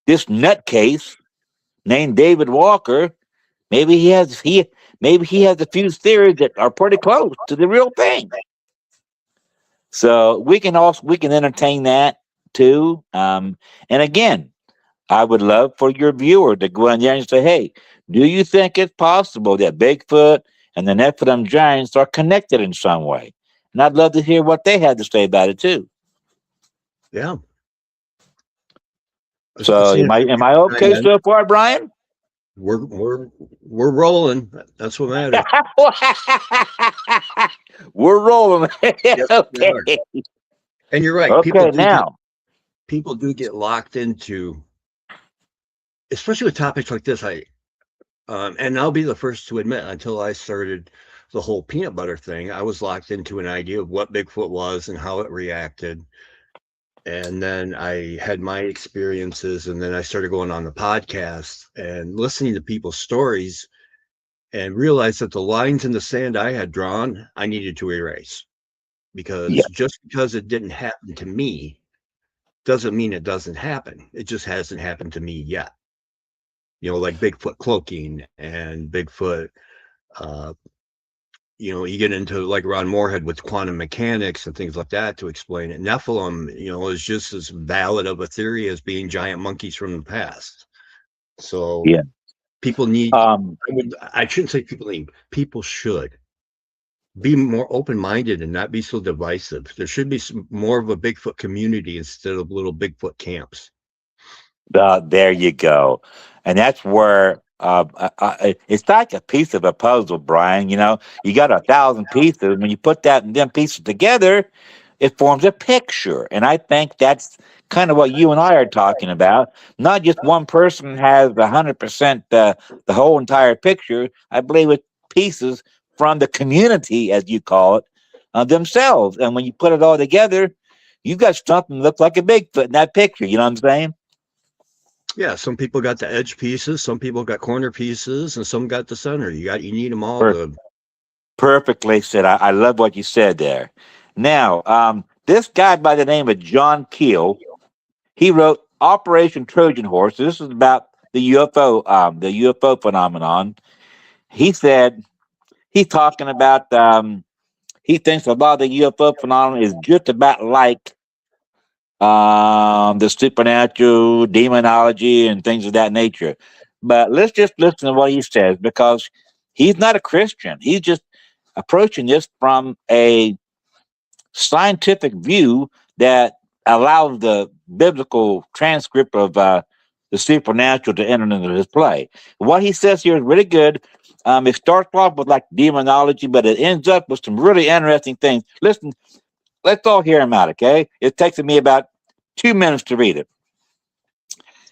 this nutcase named David Walker, maybe he has a few theories that are pretty close to the real thing. So we can entertain that too. And again, I would love for your viewer to go in there and say, hey, do you think it's possible that Bigfoot and the Nephilim giants are connected in some way? And I'd love to hear what they had to say about it too. Yeah. So Seeing if am I chime okay in. so far, Brian? We're rolling. That's what matters. We're rolling. Yes, we Okay. are. And you're right. Okay, now. People do get locked into, especially with topics like this. And I'll be the first to admit, until I started the whole peanut butter thing, I was locked into an idea of what Bigfoot was and how it reacted. And then I had my experiences, and then I started going on the podcast and listening to people's stories, and realized that the lines in the sand I had drawn, I needed to erase, because Yeah. just because it didn't happen to me doesn't mean it doesn't happen. It just hasn't happened to me yet. Like Bigfoot cloaking and Bigfoot, uh, you get into like Ron Moorhead with quantum mechanics and things like that to explain it. Nephilim, is just as valid of a theory as being giant monkeys from the past. So Yeah. people need, Um, I shouldn't say people need, people should be more open-minded and not be so divisive. There should be more of a Bigfoot community instead of little Bigfoot camps. There you go. And that's where it's like a piece of a puzzle, Brian. You got 1,000 pieces. When you put them pieces together, it forms a picture. And I think that's kind of what you and I are talking about. Not just one person has 100% the whole entire picture. I believe it's pieces from the community, as you call it, themselves. And when you put it all together, you've got something that looks like a Bigfoot in that picture. You know what I'm saying? Yeah, some people got the edge pieces, some people got corner pieces, and some got the center. You need them all to. Perfectly said. I love what you said there. Now, this guy by the name of John Keel, he wrote Operation Trojan Horse. This is about the UFO phenomenon. He said he's talking about he thinks a lot of the UFO phenomenon is just about like the supernatural, demonology, and things of that nature. But let's just listen to what he says, because he's not a Christian. He's just approaching this from a scientific view that allows the biblical transcript of the supernatural to enter into his play. What he says here is really good. It starts off with like demonology, but it ends up with some really interesting things. Listen, let's all hear him out, okay? It takes me about 2 minutes to read it.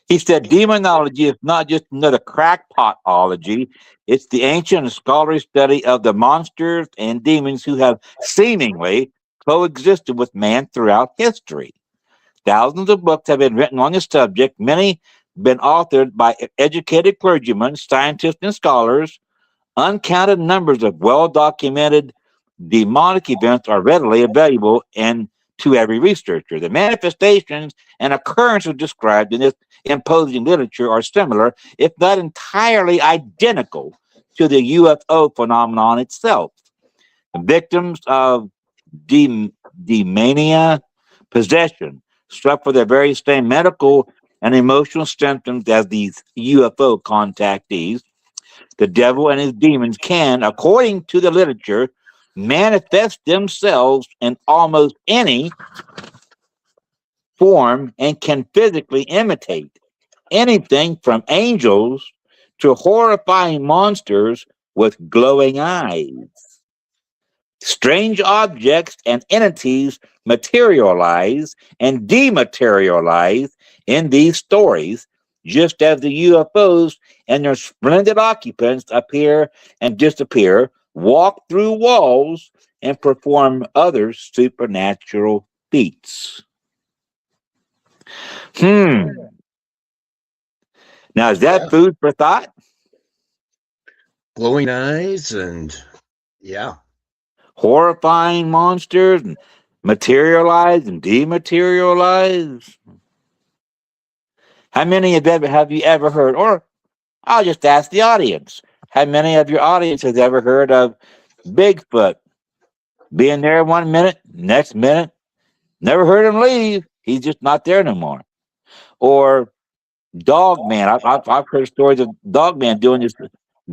He said, demonology is not just another crackpotology. It's the ancient and scholarly study of the monsters and demons who have seemingly coexisted with man throughout history. Thousands of books have been written on the subject, many been authored by educated clergymen, scientists, and scholars. Uncounted numbers of well-documented demonic events are readily available and to every researcher. The manifestations and occurrences described in this imposing literature are similar, if not entirely identical, to the UFO phenomenon itself. The victims of demania possession suffer the very same medical and emotional symptoms as these UFO contactees. The devil and his demons can, according to the literature, manifest themselves in almost any form and can physically imitate anything from angels to horrifying monsters with glowing eyes. Strange objects and entities materialize and dematerialize in these stories, just as the UFOs and their splendid occupants appear and disappear, walk through walls, and perform other supernatural feats. Now, is that food for thought? Glowing eyes and yeah. Horrifying monsters and materialize and dematerialize. How many of have you ever heard? Or I'll just ask the audience. How many of your audience has ever heard of Bigfoot being there 1 minute, next minute, never heard him leave? He's just not there no more. Or Dog Man. I've heard stories of Dog Man doing this,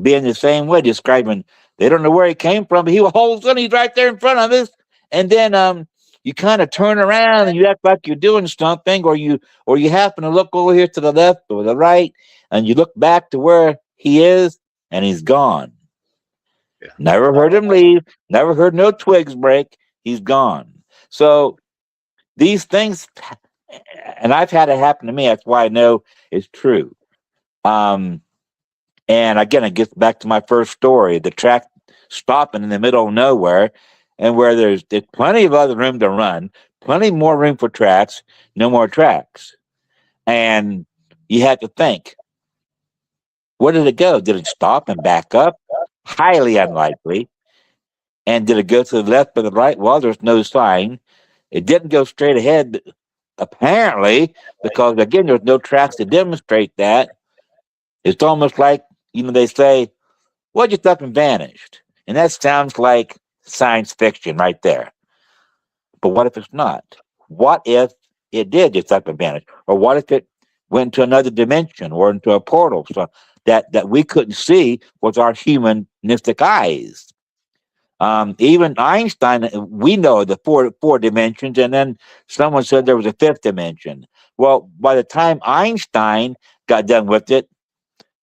being the same way, describing they don't know where he came from, but he was all of a sudden he's right there in front of us, and then you kind of turn around and you act like you're doing something, or you happen to look over here to the left or the right, and you look back to where he is, and he's gone. Yeah. Never heard him leave. Never heard no twigs break. He's gone. So these things, and I've had it happen to me. That's why I know it's true. And again, it gets back to my first story: the track stopping in the middle of nowhere, and where there's plenty of other room to run, plenty more room for tracks, no more tracks, and you had to think, where did it go? Did it stop and back up? Highly unlikely. And did it go to the left or the right? Well, there's no sign. It didn't go straight ahead, apparently, because again, there's no tracks to demonstrate that. It's almost like, they say, well, just up and vanished. And that sounds like science fiction right there. But what if it's not? What if it did just up and vanish? Or what if it went to another dimension or into a portal so that we couldn't see with our humanistic eyes? Even Einstein, we know the four dimensions, and then someone said there was a fifth dimension. Well, by the time Einstein got done with it,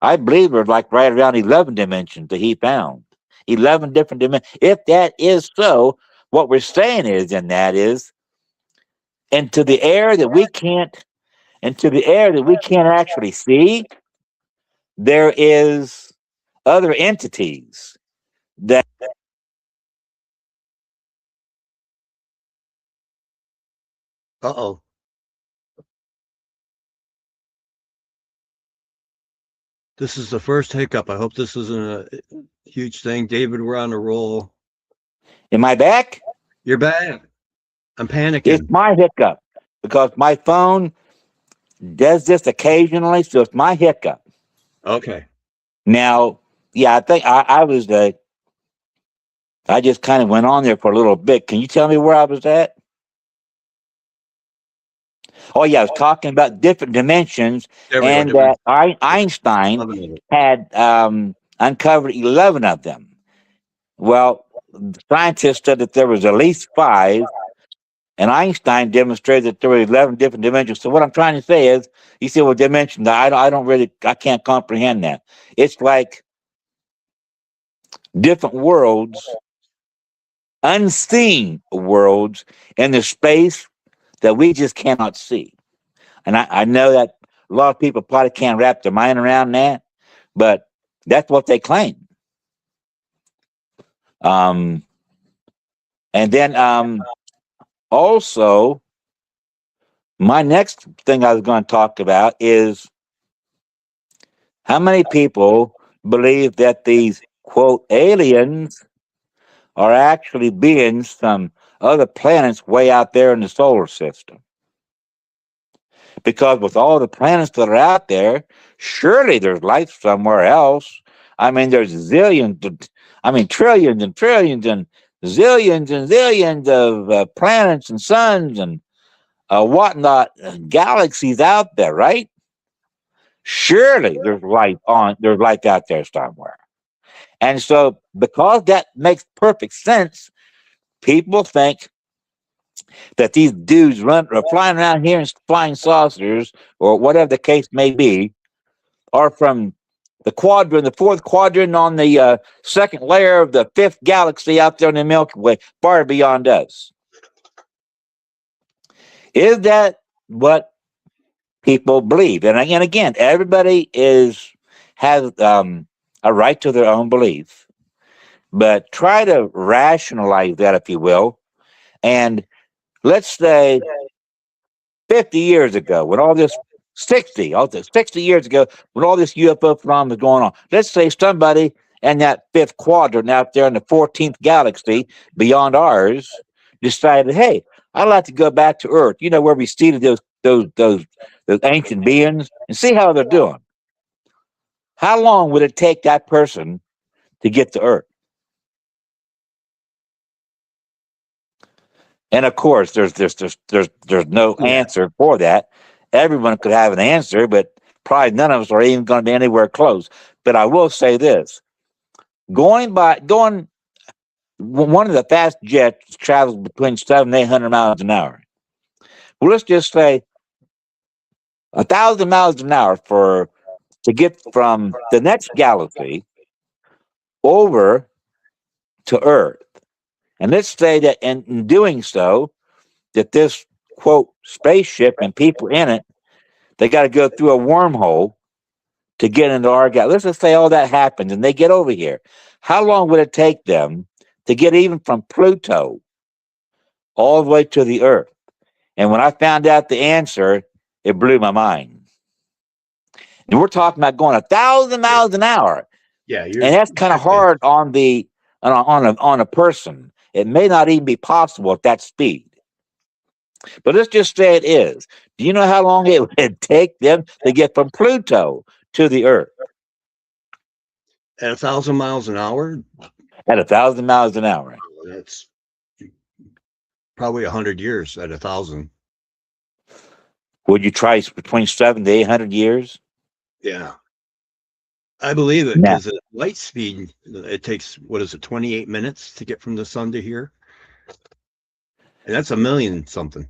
I believe there's like right around 11 dimensions that he found. 11 different dimensions. If that is so, what we're saying is, into the air that we can't actually see, there is other entities that. Uh-oh. This is the first hiccup. I hope this isn't a huge thing. David, we're on a roll. Am I back? You're back. I'm panicking. It's my hiccup because my phone does this occasionally, so it's my hiccup. Okay. Now, yeah, I think I was I just kind of went on there for a little bit. Can you tell me where I was at? Oh yeah, I was talking about different dimensions, There we go. and Different. that Einstein 11 of it. had uncovered 11 of them. Well, the scientists said that there was at least five, and Einstein demonstrated that there were 11 different dimensions. So what I'm trying to say is, you see, well, dimensions, I don't really, I can't comprehend that. It's like different worlds, unseen worlds in the space that we just cannot see. And I know that a lot of people probably can't wrap their mind around that, but that's what they claim. Um, and then also, my next thing I was going to talk about is how many people believe that these quote aliens are actually beings from other planets way out there in the solar system. Because with all the planets that are out there, surely there's life somewhere else. I mean, there's zillions, I mean, trillions and trillions and zillions of planets and suns and whatnot, galaxies out there, right? Surely there's life out there somewhere. And so, because that makes perfect sense, people think that these dudes are flying around here in flying saucers or whatever the case may be, are from the fourth quadrant on the second layer of the fifth galaxy out there in the Milky Way, far beyond us. Is that what people believe? And again, everybody has a right to their own belief, but try to rationalize that, if you will. And let's say 50 years ago, when all this 60 years ago, when all this UFO phenomenon was going on, let's say somebody in that fifth quadrant out there in the 14th galaxy beyond ours decided, hey, I'd like to go back to Earth, you know, where we seeded those ancient beings and see how they're doing. How long would it take that person to get to Earth? And of course, there's no Yeah. answer for that. Everyone could have an answer, but probably none of us are even going to be anywhere close. But I will say this: going one of the fast jets travels between 700 and 800 miles an hour. Well, let's just say 1,000 miles an hour for to get from the next galaxy over to Earth. And let's say that in doing so, that this quote spaceship and people in it, they got to go through a wormhole to get into our galaxy. Let's just say all that happens and they get over here. How long would it take them to get even from Pluto all the way to the Earth? And when I found out the answer, it blew my mind. And we're talking about going 1,000 miles an hour, Yeah, and that's kind of hard on a person. It may not even be possible at that speed. But let's just say it is. Do you know how long it would take them to get from Pluto to the Earth? at 1,000 miles an hour. At 1,000 miles an hour. That's probably 100 years at 1,000. Would you try between 700 to 800 years? Yeah, I believe it Now, because at light speed, it takes, what is it, 28 minutes to get from the sun to here, and that's a million something.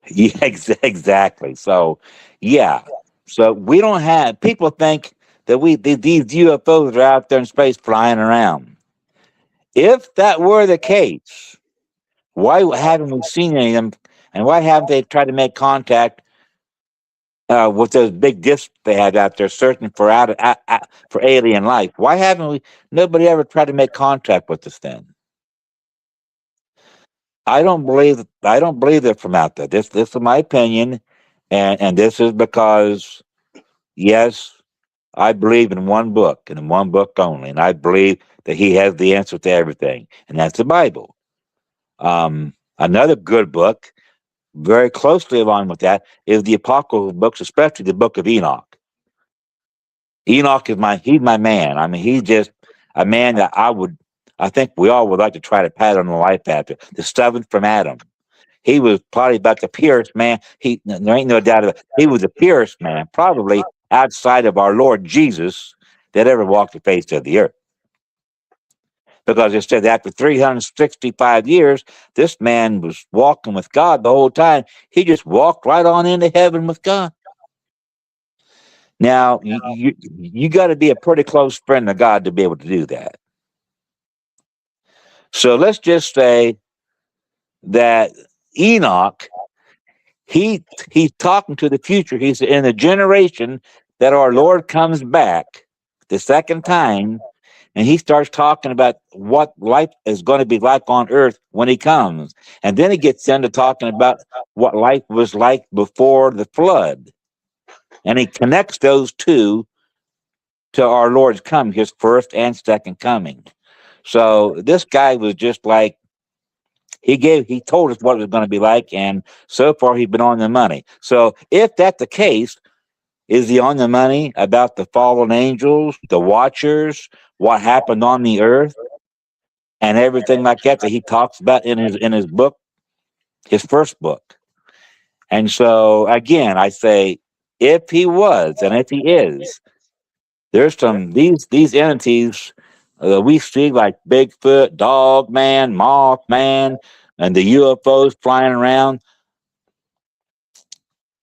yeah, exactly. So, yeah. So we don't have people think that these UFOs are out there in space flying around. If that were the case, why haven't we seen any of them? And why haven't they tried to make contact with those big discs they had out there searching for for alien life? Why haven't we? Nobody ever tried to make contact with us then. I don't believe they're from out there. This is my opinion, and this is because yes, I believe in one book and in one book only, and I believe that He has the answer to everything, and that's the Bible. Another good book, very closely along with that, is the apocryphal books, especially the Book of Enoch. Enoch is he's my man. I mean, he's just a man that I think we all would like to try to pattern a life after. The seventh from Adam. he was probably about the purest man. There ain't no doubt about it. He was the purest man, probably outside of our Lord Jesus, that ever walked the face of the earth. Because it said after 365 years, this man was walking with God the whole time. He just walked right on into heaven with God. Now, you got to be a pretty close friend of God to be able to do that. So let's just say that Enoch, he's talking to the future. He's in the generation that our Lord comes back the second time, and he starts talking about what life is going to be like on earth when he comes. And then he gets into talking about what life was like before the flood. And he connects those two to our Lord's coming, his first and second coming. So this guy was just like, he told us what it was going to be like, and so far he's been on the money. So if that's the case, is he on the money about the fallen angels, the watchers, what happened on the earth, and everything like that he talks about in his book, his first book? And so again, I say, if he was, and if he is, there's some these entities we see like Bigfoot, Dog Man, Mothman, and the UFOs flying around.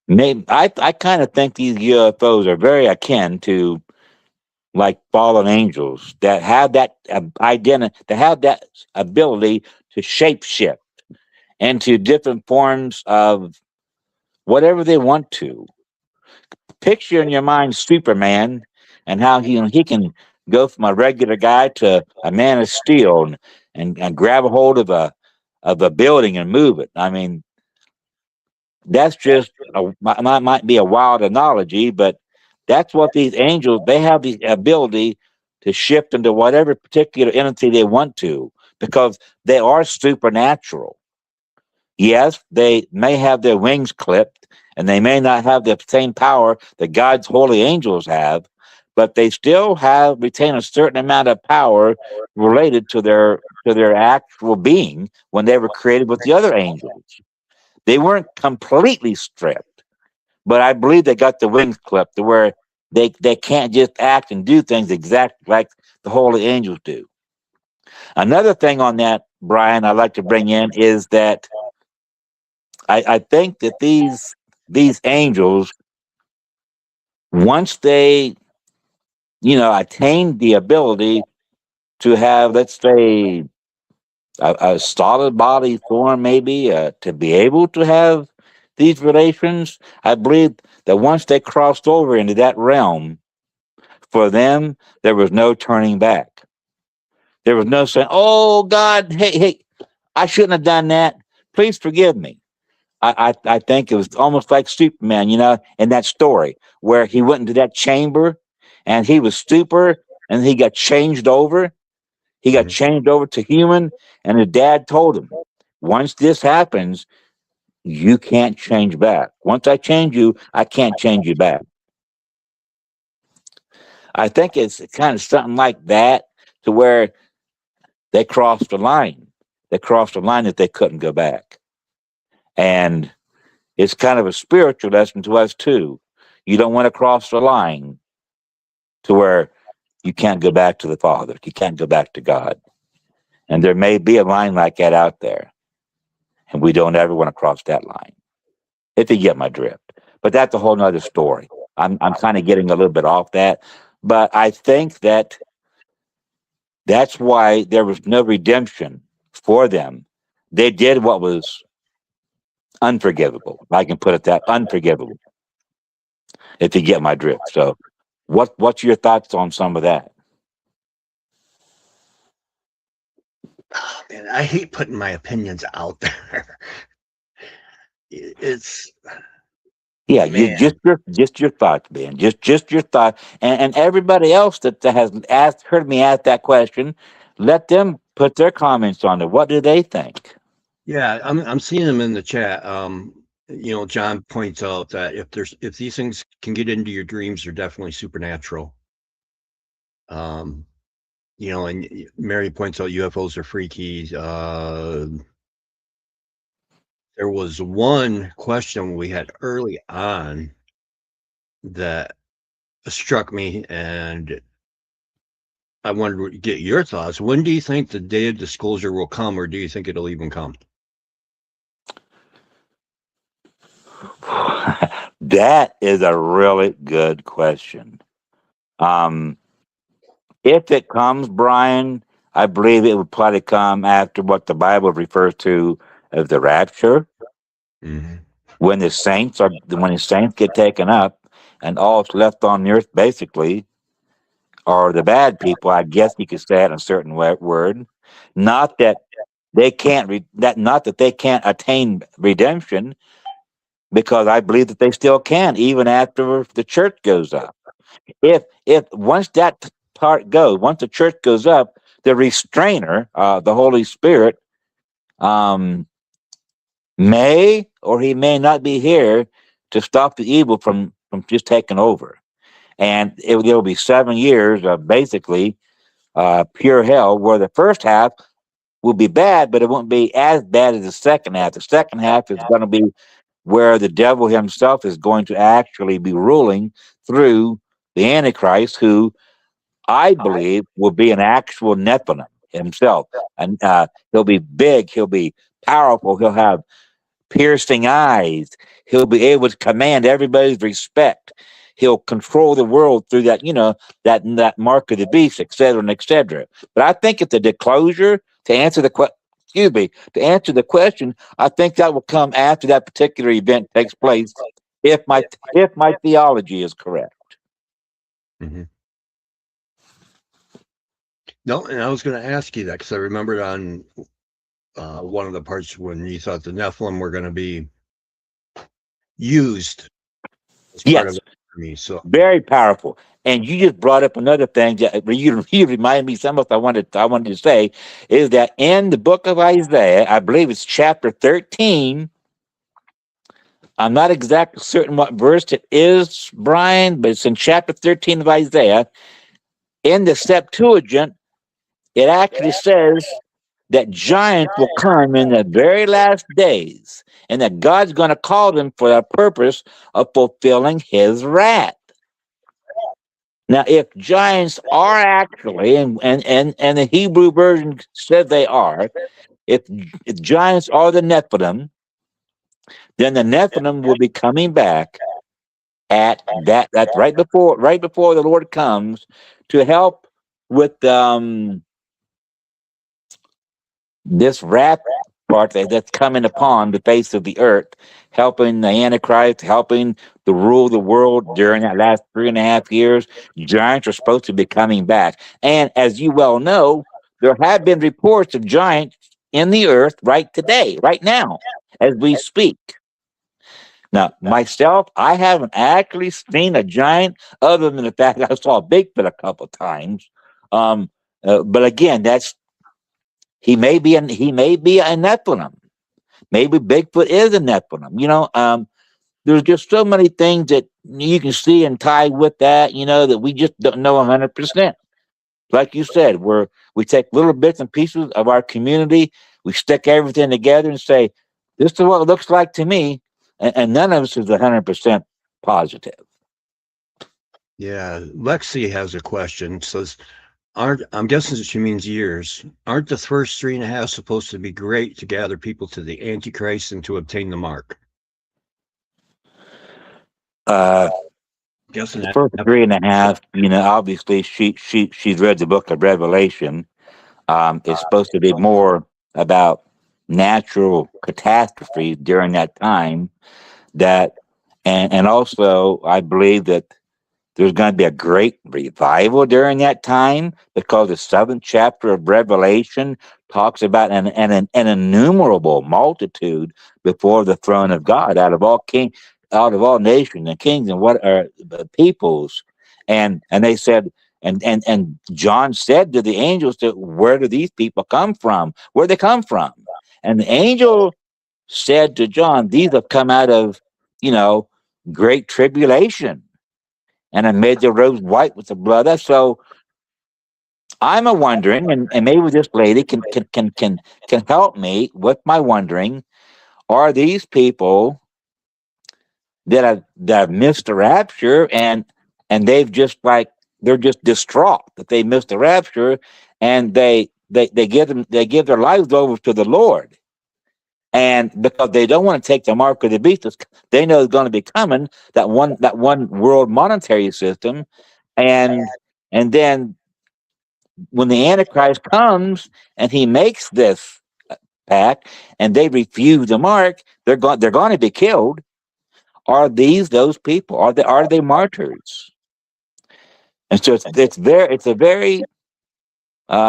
Maybe I kind of think these UFOs are very akin to like fallen angels that have that identity, that have that ability to shapeshift into different forms of whatever they want to. Picture in your mind Superman and how he can go from a regular guy to a man of steel and grab a hold of a building and move it. I mean, that's just might be a wild analogy, but that's what these angels, they have the ability to shift into whatever particular entity they want to, because they are supernatural. Yes, they may have their wings clipped and they may not have the same power that God's holy angels have, but they still retain a certain amount of power related to their actual being when they were created with the other angels. They weren't completely stripped, but I believe they got the wings clipped to where they can't just act and do things exactly like the holy angels do. Another thing on that, Brian, I'd like to bring in is that I think that these angels, once they attain the ability to have, let's say, a solid body form, maybe to be able to have these relations, I believe that once they crossed over into that realm, for them there was no turning back. There was no saying, "Oh God, hey, I shouldn't have done that. Please forgive me." I think it was almost like Superman, in that story where he went into that chamber and he was super and he got changed over. He got changed over to human, and his dad told him, once this happens, you can't change back. Once I change you, I can't change you back. I think it's kind of something like that, to where they crossed the line. They crossed the line that they couldn't go back. And it's kind of a spiritual lesson to us too. You don't want to cross the line to where you can't go back to the Father. You can't go back to God. And there may be a line like that out there. And we don't ever want to cross that line, if you get my drift. But that's a whole nother story. I'm kind of getting a little bit off that. But I think that that's why there was no redemption for them. They did what was unforgivable. If I can put it that, unforgivable, if you get my drift. So what's your thoughts on some of that? Oh, man, I hate putting my opinions out there. It's Yeah, man. just your thoughts, Ben. Just your thought, and everybody else that has heard me ask that question, let them put their comments on it. What do they think? Yeah, I'm seeing them in the chat. John points out that if these things can get into your dreams, they're definitely supernatural. And Mary points out UFOs are freaky. there was one question we had early on that struck me, and I wanted to get your thoughts. When do you think the day of disclosure will come, or do you think it'll even come? That is a really good question. Um, if it comes, Brian, I believe it would probably come after what the Bible refers to as the rapture, Mm-hmm. when the saints get taken up, and all that's left on the earth basically are the bad people. I guess you could say it in a certain word. Not that they can't not that they can't attain redemption, because I believe that they still can, even after the church goes up. If once that part goes, once the church goes up, the restrainer, the Holy Spirit, um, may or he may not be here to stop the evil from just taking over. And there'll be 7 years of basically pure hell, where the first half will be bad, but it won't be as bad as the second half. The second half is going to be where the devil himself is going to actually be ruling through the Antichrist, who I believe will be an actual Nephilim himself. And he'll be big, he'll be powerful, he'll have piercing eyes, he'll be able to command everybody's respect. He'll control the world through that, that mark of the beast, etc., and etc. But I think it's a disclosure to answer the question. Excuse me. To answer the question, I think that will come after that particular event takes place, if my theology is correct. Mm-hmm. No, and I was going to ask you that because I remembered on one of the parts when you thought the Nephilim were going to be used as part of Yes, the army. So, very powerful. And you just brought up another thing that you reminded me something I wanted to say is that in the book of Isaiah, I believe it's chapter 13. I'm not exactly certain what verse it is, Brian, but it's in chapter 13 of Isaiah. In the Septuagint, it actually says that giants will come in the very last days, and that God's going to call them for the purpose of fulfilling his wrath. Now, if giants are actually, and the Hebrew version says they are, if giants are the Nephilim, then the Nephilim will be coming back at that right before the Lord comes to help with this wrath part that's coming upon the face of the earth, helping the Antichrist, helping to rule the world during that last 3.5 years. Giants are supposed to be coming back. And as you well know, there have been reports of giants in the earth right today, right now, as we speak. Now, myself, I haven't actually seen a giant other than the fact I saw Bigfoot a couple times. But again, he may be a Nephilim. Maybe Bigfoot is a Nephilim. There's just so many things that you can see and tie with that. That we just don't know 100%. Like you said, we take little bits and pieces of our community, we stick everything together and say, "This is what it looks like to me," and none of us is 100% positive. yeah, Lexi has a question. Says, I'm guessing she means years. Aren't the first 3.5 supposed to be great to gather people to the Antichrist and to obtain the mark? Uh, Guessing the that. first 3.5, obviously she's read the book of Revelation. It's supposed to be more about natural catastrophes during that time. That and also I believe that there's going to be a great revival during that time, because the 7th chapter of Revelation talks about an innumerable multitude before the throne of God, out of all nations and kings and what are peoples, and they said, and John said to the angels, that where do these people come from? Where they come from? And the angel said to John, these have come out of, great tribulation, and I made their robes white with the blood. So I'm a wondering, and maybe this lady can help me with my wondering. Are these people that have missed the rapture, and they've just like they're just distraught that they missed the rapture, and they give their lives over to the Lord, and because they don't want to take the mark of the beast, they know is going to be coming, that one world monetary system, and and then when the Antichrist comes and he makes this pact, and they refuse the mark, they're going to be killed. Are these those people? Are they martyrs? And so it's a very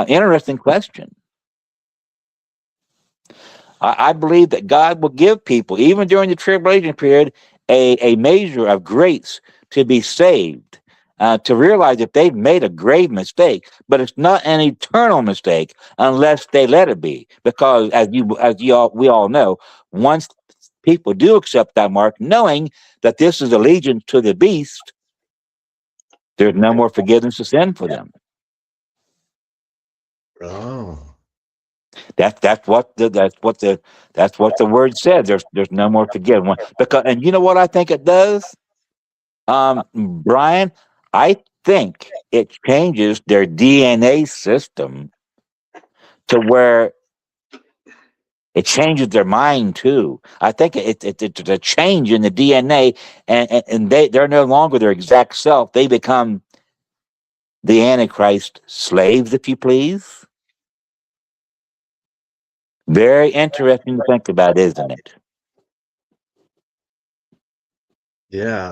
interesting question. I believe that God will give people, even during the tribulation period, a measure of grace to be saved, to realize that they've made a grave mistake, but it's not an eternal mistake unless they let it be. Because we all know, once people do accept that mark, knowing that this is allegiance to the beast, there's no more forgiveness of sin for them. Oh, That's what the word says. There's no more forgiveness, because, and you know what I think it does, Brian. I think it changes their DNA system to where it changes their mind too. I think it's a change in the DNA, and they're no longer their exact self. They become the Antichrist slaves, if you please. Very interesting to think about, isn't it? yeah.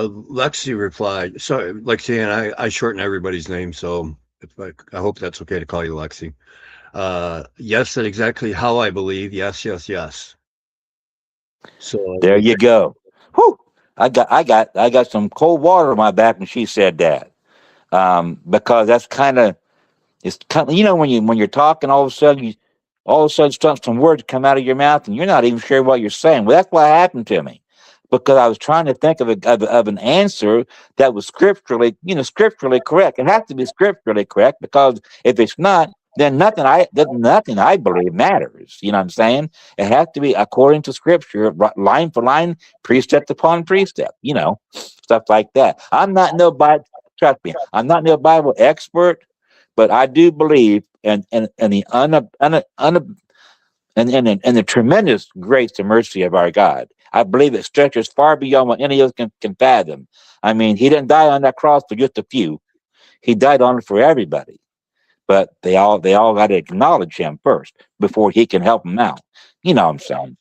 Lexi replied. Sorry, Lexi, and I shorten everybody's name, so I hope that's okay to call you Lexi. Yes, that's exactly how I believe. Yes, yes, yes. So There you go. Whew. I got some cold water on my back when she said that. Because that's kind of, it's kind of, when you're talking, all of a sudden some words come out of your mouth and you're not even sure what you're saying. Well, that's what happened to me, because I was trying to think of an answer that was scripturally correct. It has to be scripturally correct, because if it's not, then nothing I believe matters. You know what I'm saying? It has to be according to scripture, line for line, precept upon precept. Stuff like that. I'm not no Bible. Trust me, I'm not no Bible expert, but I do believe in the and the tremendous grace and mercy of our God. I believe it stretches far beyond what any of us can fathom. I mean, he didn't die on that cross for just a few. He died on it for everybody. But they all got to acknowledge him first before he can help them out. You know what I'm saying?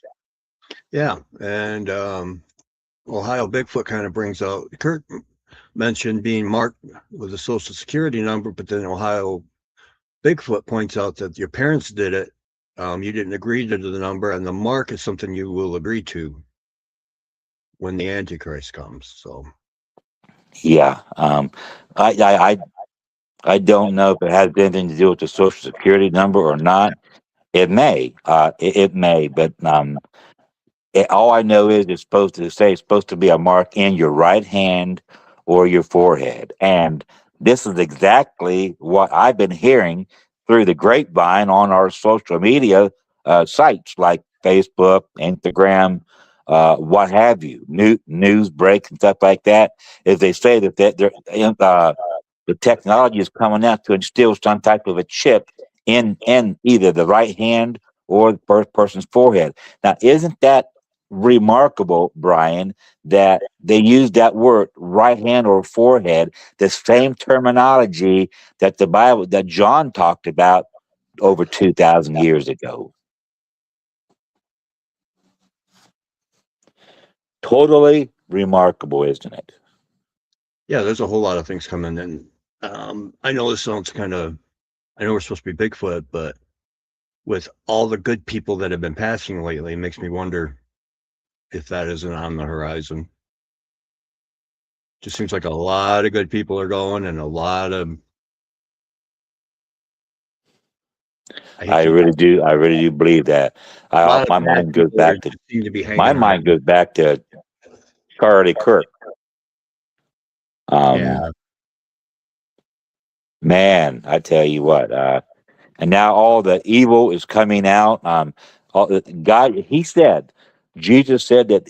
yeah, and Ohio Bigfoot kind of brings out. Kurt mentioned being marked with a social security number, but then Ohio Bigfoot points out that your parents did it. You didn't agree to the number, and the mark is something you will agree to when the Antichrist comes. So, Yeah. I, I I I don't know if it has anything to do with the social security number or not. It may. It may, but all I know is it's supposed to be a mark in your right hand or your forehead. And this is exactly what I've been hearing through the grapevine on our social media sites like Facebook, Instagram, what have you, news breaks and stuff like that. Is they say the technology is coming out to instill some type of a chip in either the right hand or the first person's forehead. Now, isn't that remarkable, Brian, that they use that word right hand or forehead, the same terminology that the Bible that John talked about over 2,000 years ago? Totally remarkable, isn't it? yeah, there's a whole lot of things coming in. I know this sounds kind of. I know we're supposed to be Bigfoot, but with all the good people that have been passing lately, it makes me wonder if that isn't on the horizon. Just seems like a lot of good people are going, and a lot of. I hate I to. really do. I really do believe that. A lot of My bad mind goes people are back to just seem to be my hanging mind around. goes back to Charlie Kirk. Um, Yeah, Man, I tell you what. And now all the evil is coming out. God, he said, Jesus said that,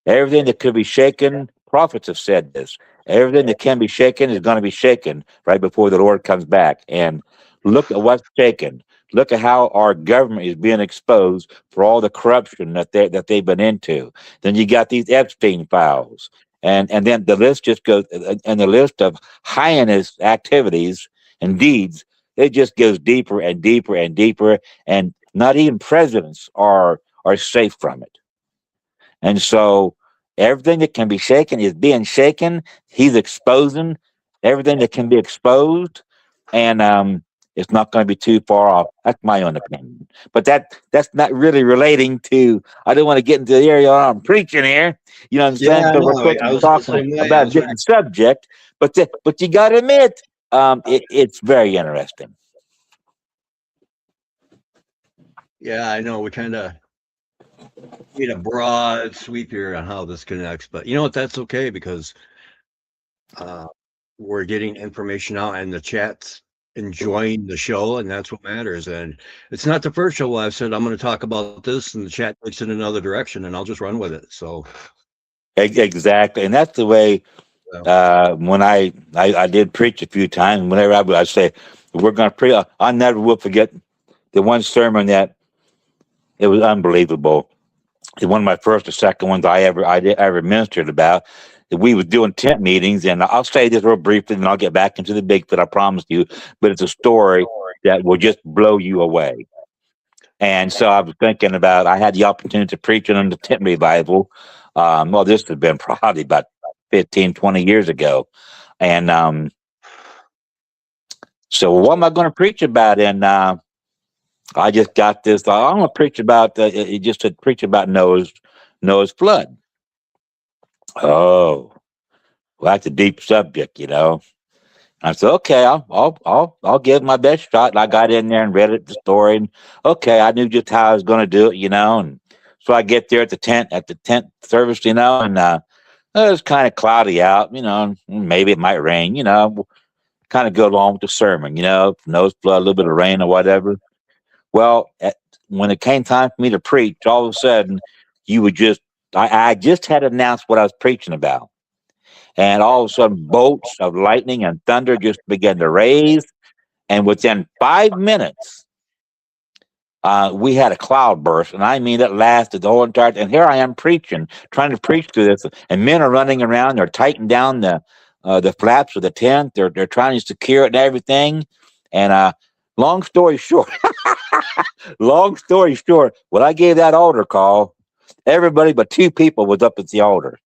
everything that could be shaken, prophets have said this. Everything that can be shaken is going to be shaken right before the Lord comes back. And look at what's shaken. Look at how our government is being exposed for all the corruption that they've been into. Then you got these Epstein files, and then the list just goes, and the list of heinous activities and deeds. It just goes deeper and deeper and deeper, and not even presidents are safe from it. And so everything that can be shaken is being shaken. He's exposing everything that can be exposed, and it's not going to be too far off. That's my own opinion. But that's not really relating to. I don't want to get into the area I'm preaching here. You know what I'm saying? Yeah, I Because we're know. supposed to I be was the talking same way. I about a was ready. different subject. But you got to admit, it's very interesting. Yeah, I know. We kind of need a broad sweep here on how this connects, but you know what? That's okay because uh, we're getting information out and the chat's enjoying the show, and that's what matters. And it's not the first show I've said I'm going to talk about this, and the chat takes it in another direction, and I'll just run with it. So, Exactly, and that's the way. well, When I did preach a few times, whenever I say we're going to preach, I never will forget the one sermon that it was unbelievable. It's one of my first or second ones I ever ministered about. We was doing tent meetings, and I'll say this real briefly, and I'll get back into the Bigfoot. I promise you, but it's a story that will just blow you away. And so I was thinking about. I had the opportunity to preach it on the tent revival. Well, this has been probably about 15, 20 years ago, and so what am I going to preach about? And I just got this. I'm going to preach about. It just to preach about Noah's flood. Oh, well, that's a deep subject. I said, okay, I'll give my best shot. And I got in there and read the story, and okay, I knew just how I was going to do it. And so I get there at the tent service, and it was kind of cloudy out. And maybe it might rain. Kind of go along with the sermon. Nose flood, a little bit of rain or whatever. Well, when it came time for me to preach, all of a sudden, you would just, I just had announced what I was preaching about. And all of a sudden, bolts of lightning and thunder just began to raise. And within 5 minutes, we had a cloud burst. And I mean, it lasted the whole entire time. And here I am preaching, trying to preach through this. And men are running around. They're tightening down the flaps of the tent. They're trying to secure it and everything. And long story short, long story short, when I gave that altar call, everybody but two people was up at the altar.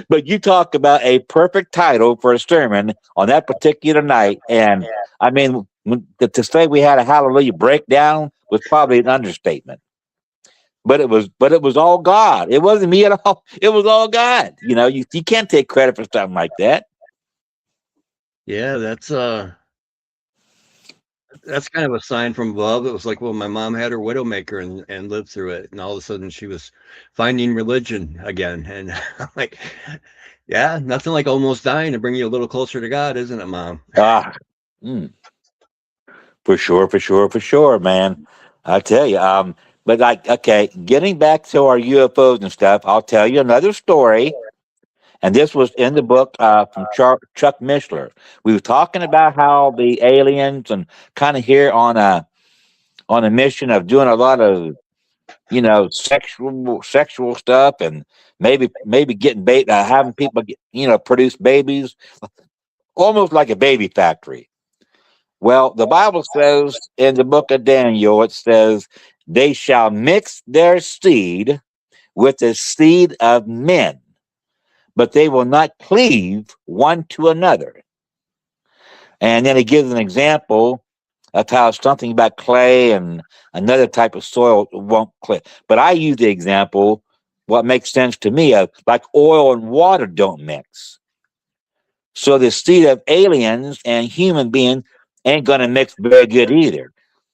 But you talk about a perfect title for a sermon on that particular night, and I mean, to say we had a hallelujah breakdown was probably an understatement. But it was all God. It wasn't me at all. It was all God. You can't take credit for something like that. yeah, that's kind of a sign from above. It was like, well, my mom had her widowmaker and lived through it, and all of a sudden she was finding religion again. And I'm like, yeah, nothing like almost dying to bring you a little closer to God, isn't it, Mom? Ah, mm, for sure, for sure, for sure, man. I tell you. But like, okay, getting back to our UFOs and stuff, I'll tell you another story. And this was in the book from Chuck Mishler. We were talking about how the aliens and kind of here on a mission of doing a lot of sexual stuff, and maybe getting having people produce babies, almost like a baby factory. Well, the Bible says in the book of Daniel, it says they shall mix their seed with the seed of men, but they will not cleave one to another. And then he gives an example of how something about clay and another type of soil won't cleave. But I use the example, what makes sense to me, of like oil and water don't mix. So the seed of aliens and human beings ain't going to mix very good either.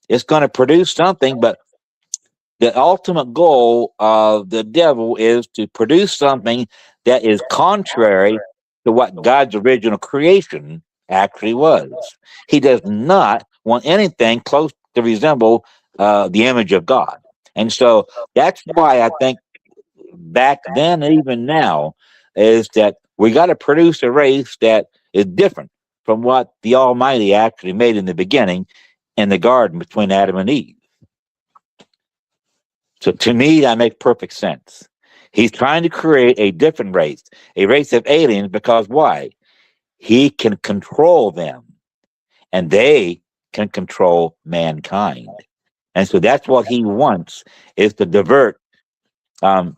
It's going to produce something, but the ultimate goal of the devil is to produce something that is contrary to what God's original creation actually was. He does not want anything close to resemble the image of God. And so that's why I think back then, even now, is that we got to produce a race that is different from what the Almighty actually made in the beginning in the garden between Adam and Eve. So to me, that makes perfect sense. He's trying to create a different race, a race of aliens, because why? He can control them and they can control mankind. And so that's what he wants, is to divert um,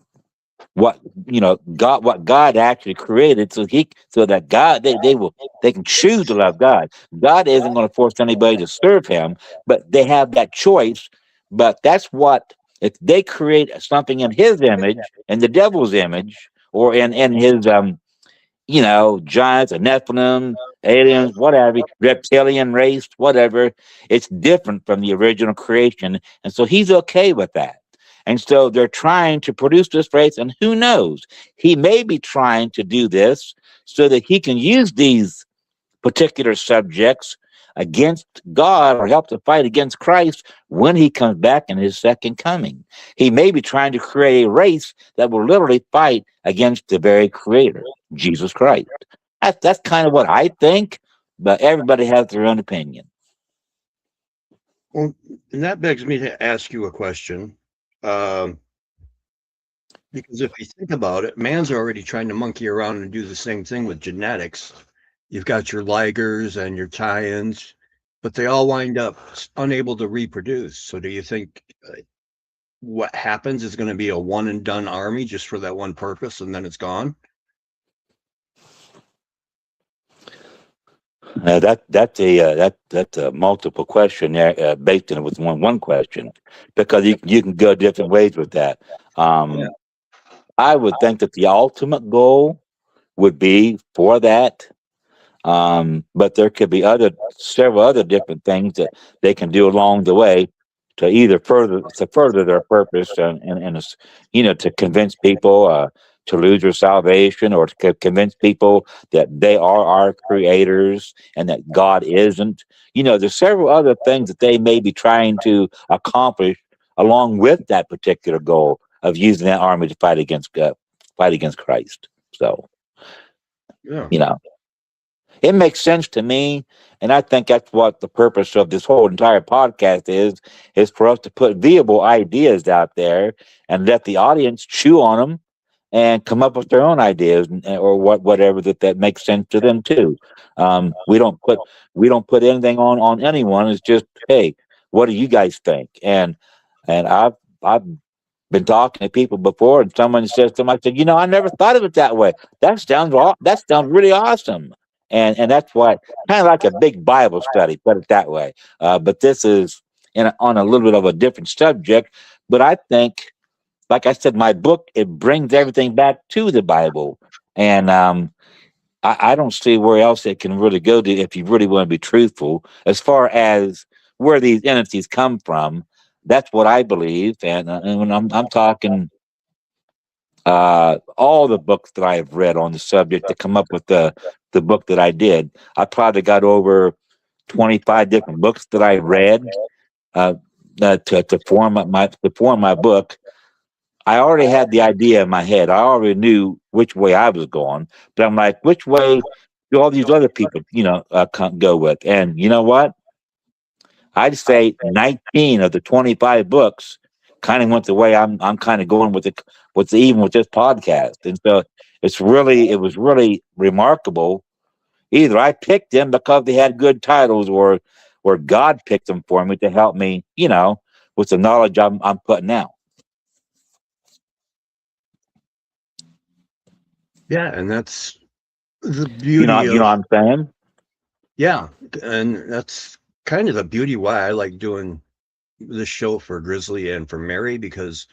what what God actually created, so that God, they can choose to love God. God isn't going to force anybody to serve him, but they have that choice. But that's what, if they create something in his image, in the devil's image, or in his giants, or Nephilim, aliens, whatever, reptilian race, whatever. It's different from the original creation. And so he's okay with that. And so they're trying to produce this race, and who knows? He may be trying to do this so that he can use these particular subjects against God, or help to fight against Christ when he comes back in his second coming. He may be trying to create a race that will literally fight against the very creator, Jesus Christ. That's kind of what I think, but everybody has their own opinion. Well, and that begs me to ask you a question. Um, because if you think about it, man's already trying to monkey around and do the same thing with genetics. You've got your ligers and your tie-ins, but they all wind up unable to reproduce. So do you think what happens is going to be a one and done army just for that one purpose, and then it's gone? That's a multiple question there, based in with one question, because you can go different ways with that. Yeah. I would think that the ultimate goal would be for that. But there could be several other different things that they can do along the way to either further their purpose, to convince people to lose their salvation, or to convince people that they are our creators and that God isn't. There's several other things that they may be trying to accomplish along with that particular goal of using that army to fight against Christ. So, Yeah. you know. It makes sense to me, and I think that's what the purpose of this whole entire podcast is for us to put viable ideas out there and let the audience chew on them and come up with their own ideas, or whatever that makes sense to them too. We don't put anything on anyone. It's just, hey, what do you guys think? And I've been talking to people before, and someone says to them, I said, I never thought of it that way. That sounds really awesome. And that's why, kind of like a big Bible study, put it that way. But this is on a little bit of a different subject. But I think, like I said, my book, it brings everything back to the Bible. And I don't see where else it can really go to, if you really want to be truthful, as far as where these entities come from. That's what I believe. And when I'm talking all the books that I have read on the subject to come up with the book that I did, I probably got over 25 different books that I read uh, to form my book. I already had the idea in my head. I already knew which way I was going, but I'm like, which way do all these other people, go with? And you know what? I'd say 19 of the 25 books kind of went the way I'm kind of going even with this podcast. And so it was really remarkable. Either I picked them because they had good titles, or God picked them for me to help me, with the knowledge I'm putting out. Yeah, and that's the You know, beauty you know of, what I'm saying? yeah, and that's kind of the beauty why I like doing this show for Grizzly and for Mary, because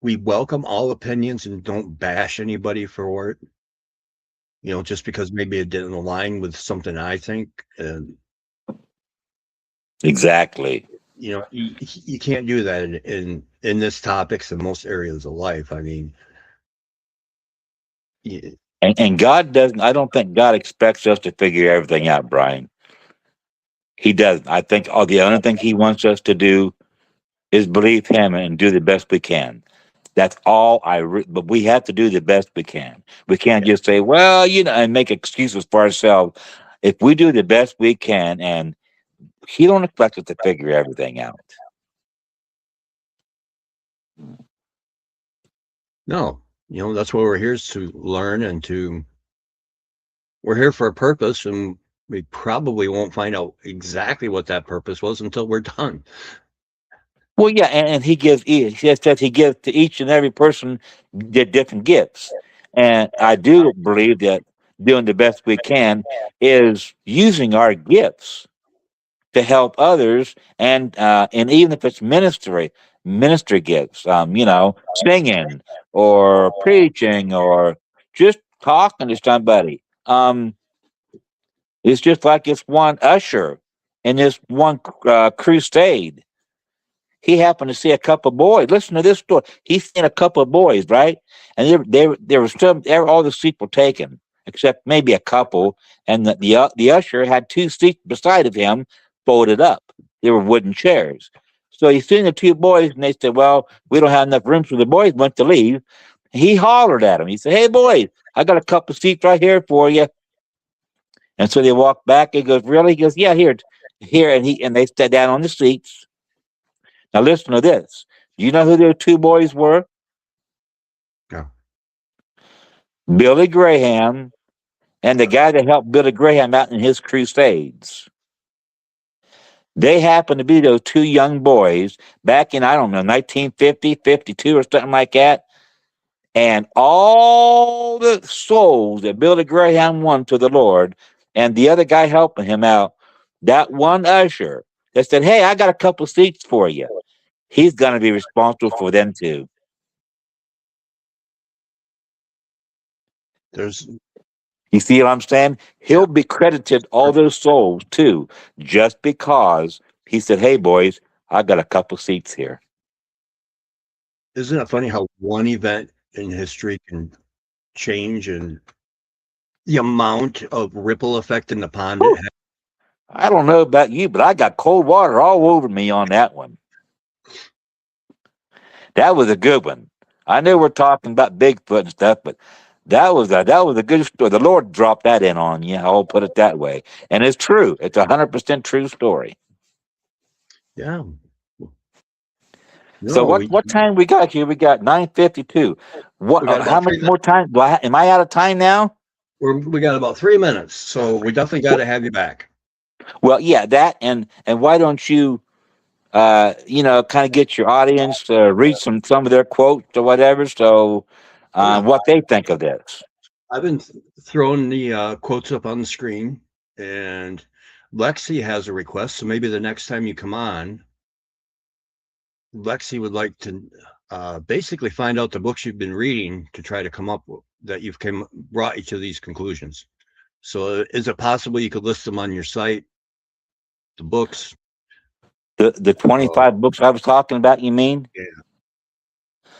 we welcome all opinions and don't bash anybody for it. Just because maybe it didn't align with something I think, and Exactly. you can't do that in this topics in most areas of life. I mean, y- And God doesn't, I don't think God expects us to figure everything out, Brian. He doesn't. I think the only thing he wants us to do is believe him and do the best we can. That's all but we have to do the best we can. We can't Yeah. just say, well, and make excuses for ourselves. If we do the best we can, and he don't expect us to figure everything out. No, that's what we're here is to learn we're here for a purpose, and we probably won't find out exactly what that purpose was until we're done. Well, yeah, and he says he gives to each and every person the different gifts, and I do believe that doing the best we can is using our gifts to help others, and even if it's ministry gifts, singing or preaching or just talking to somebody. It's just like this one usher in this one crusade. He happened to see a couple of boys. Listen to this story. He's seen a couple of boys, right? And there was all the seats were taken except maybe a couple, and the usher had two seats beside of him, folded up. They were wooden chairs. So he seen the two boys, and they said, "Well, we don't have enough room." So the boys went to leave. He hollered at them. He said, "Hey, boys, I got a couple of seats right here for you." And so they walked back. He goes, "Really?" He goes, "Yeah, here." And they sat down on the seats. Now listen to this. Do you know who those two boys were? Yeah. Billy Graham and the guy that helped Billy Graham out in his crusades. They happened to be those two young boys back in, I don't know, 1950, 52 or something like that. And all the souls that Billy Graham won to the Lord and the other guy helping him out, that one usher that said, "Hey, I got a couple seats for you." He's going to be responsible for them too. There's You see what I'm saying? Yeah. He'll be credited all those souls too, just because he said, "Hey, boys, I got a couple seats here." Isn't it funny how one event in history can change and the amount of ripple effect in the pond it Whew. has? I don't know about you, but I got cold water all over me on that one. That was a good one. I know we're talking about Bigfoot and stuff, but that was a good story. The Lord dropped that in on you. I'll put it that way, and it's true. It's 100% true story. Yeah. So No, what time we got here? We got 9:52. we What? got How about much 3 minutes. more time? Am I out of time now? We got about 3 minutes, so we definitely got to have you back. Well, yeah, that and why don't you kind of get your audience to read some of their quotes or whatever, so Oh yeah, what they think of this. I've been throwing the quotes up on the screen, and Lexi has a request. So maybe the next time you come on, Lexi would like to basically find out the books you've been reading to try to come up with that brought you to these conclusions. So is it possible you could list them on your site, the books? The Uh, 25 books I was talking about, you mean? yeah.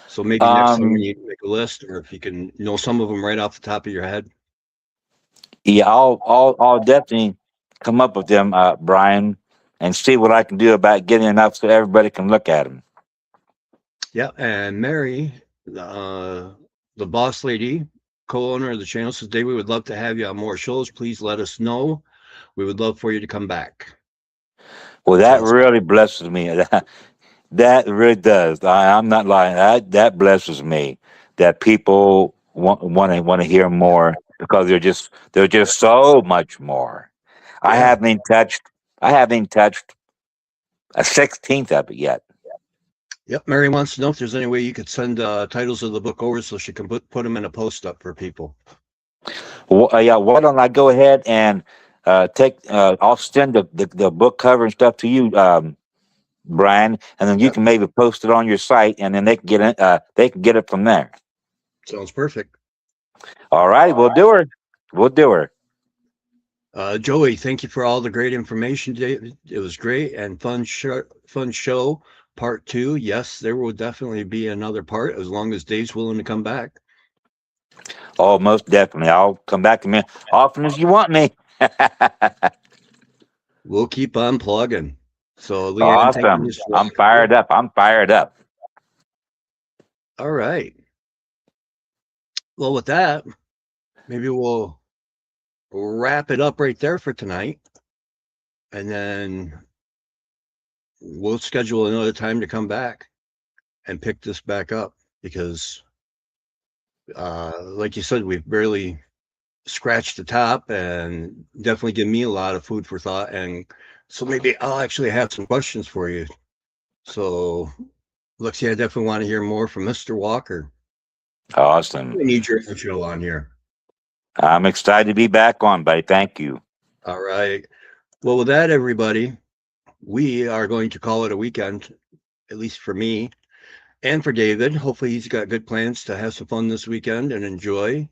So maybe next time when Um, you make a list, or if you can know some of them right off the top of your head. yeah, I'll definitely come up with them, Brian, and see what I can do about getting enough so everybody can look at them. Yeah, and Mary, the boss lady, co-owner of the channel, says, "Dave, we would love to have you on more shows. Please let us know. We would love for you to come back." Well, that So really blesses me. That really does. I'm not lying. That blesses me that people want to hear more because they're just so much more. I yeah, haven't even touched I haven't even touched a 16th of it yet. yep. Mary wants to know if there's any way you could send titles of the book over so she can put them in a post up for people. Well, yeah, why don't I go ahead and take? I'll send the book cover and stuff to you, Brian, and then you Yep, can maybe post it on your site, and then they can get it. They can get it from there. sounds perfect. All right, we'll do her. We'll do her. Joey, thank you for all the great information today. It was great and fun show. Part two, yes, there will definitely be another part as long as Dave's willing to come back. Oh, most definitely. I'll come back to me often as you want me. we'll keep on plugging. So, Leanne, thank you, Awesome. Mr. I'm Walker. fired up. I'm fired up. All right. Well, with that, maybe we'll wrap it up right there for tonight. And then we'll schedule another time to come back and pick this back up because, like you said, we've barely scratched the top and definitely give me a lot of food for thought. And so maybe I'll actually have some questions for you. So, Lexi, I definitely want to hear more from Mr. Walker. Awesome. We need your intro on here. I'm excited to be back on, buddy. Thank you. All right. Well, with that, everybody, we are going to call it a weekend, at least for me and for David. Hopefully, he's got good plans to have some fun this weekend and enjoy.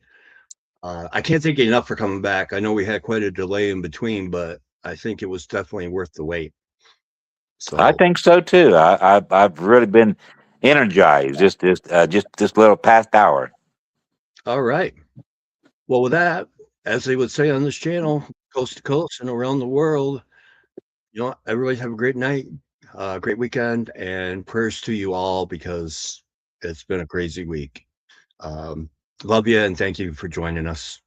I can't thank you enough for coming back. I know we had quite a delay in between, but I think it was definitely worth the wait. I So, think so too. I've really been energized just this little past hour. all right. Well, with that, as they would say on this channel, coast to coast and around the world, everybody have a great night, great weekend, and prayers to you all because it's been a crazy week. Um, Love you and thank you for joining us.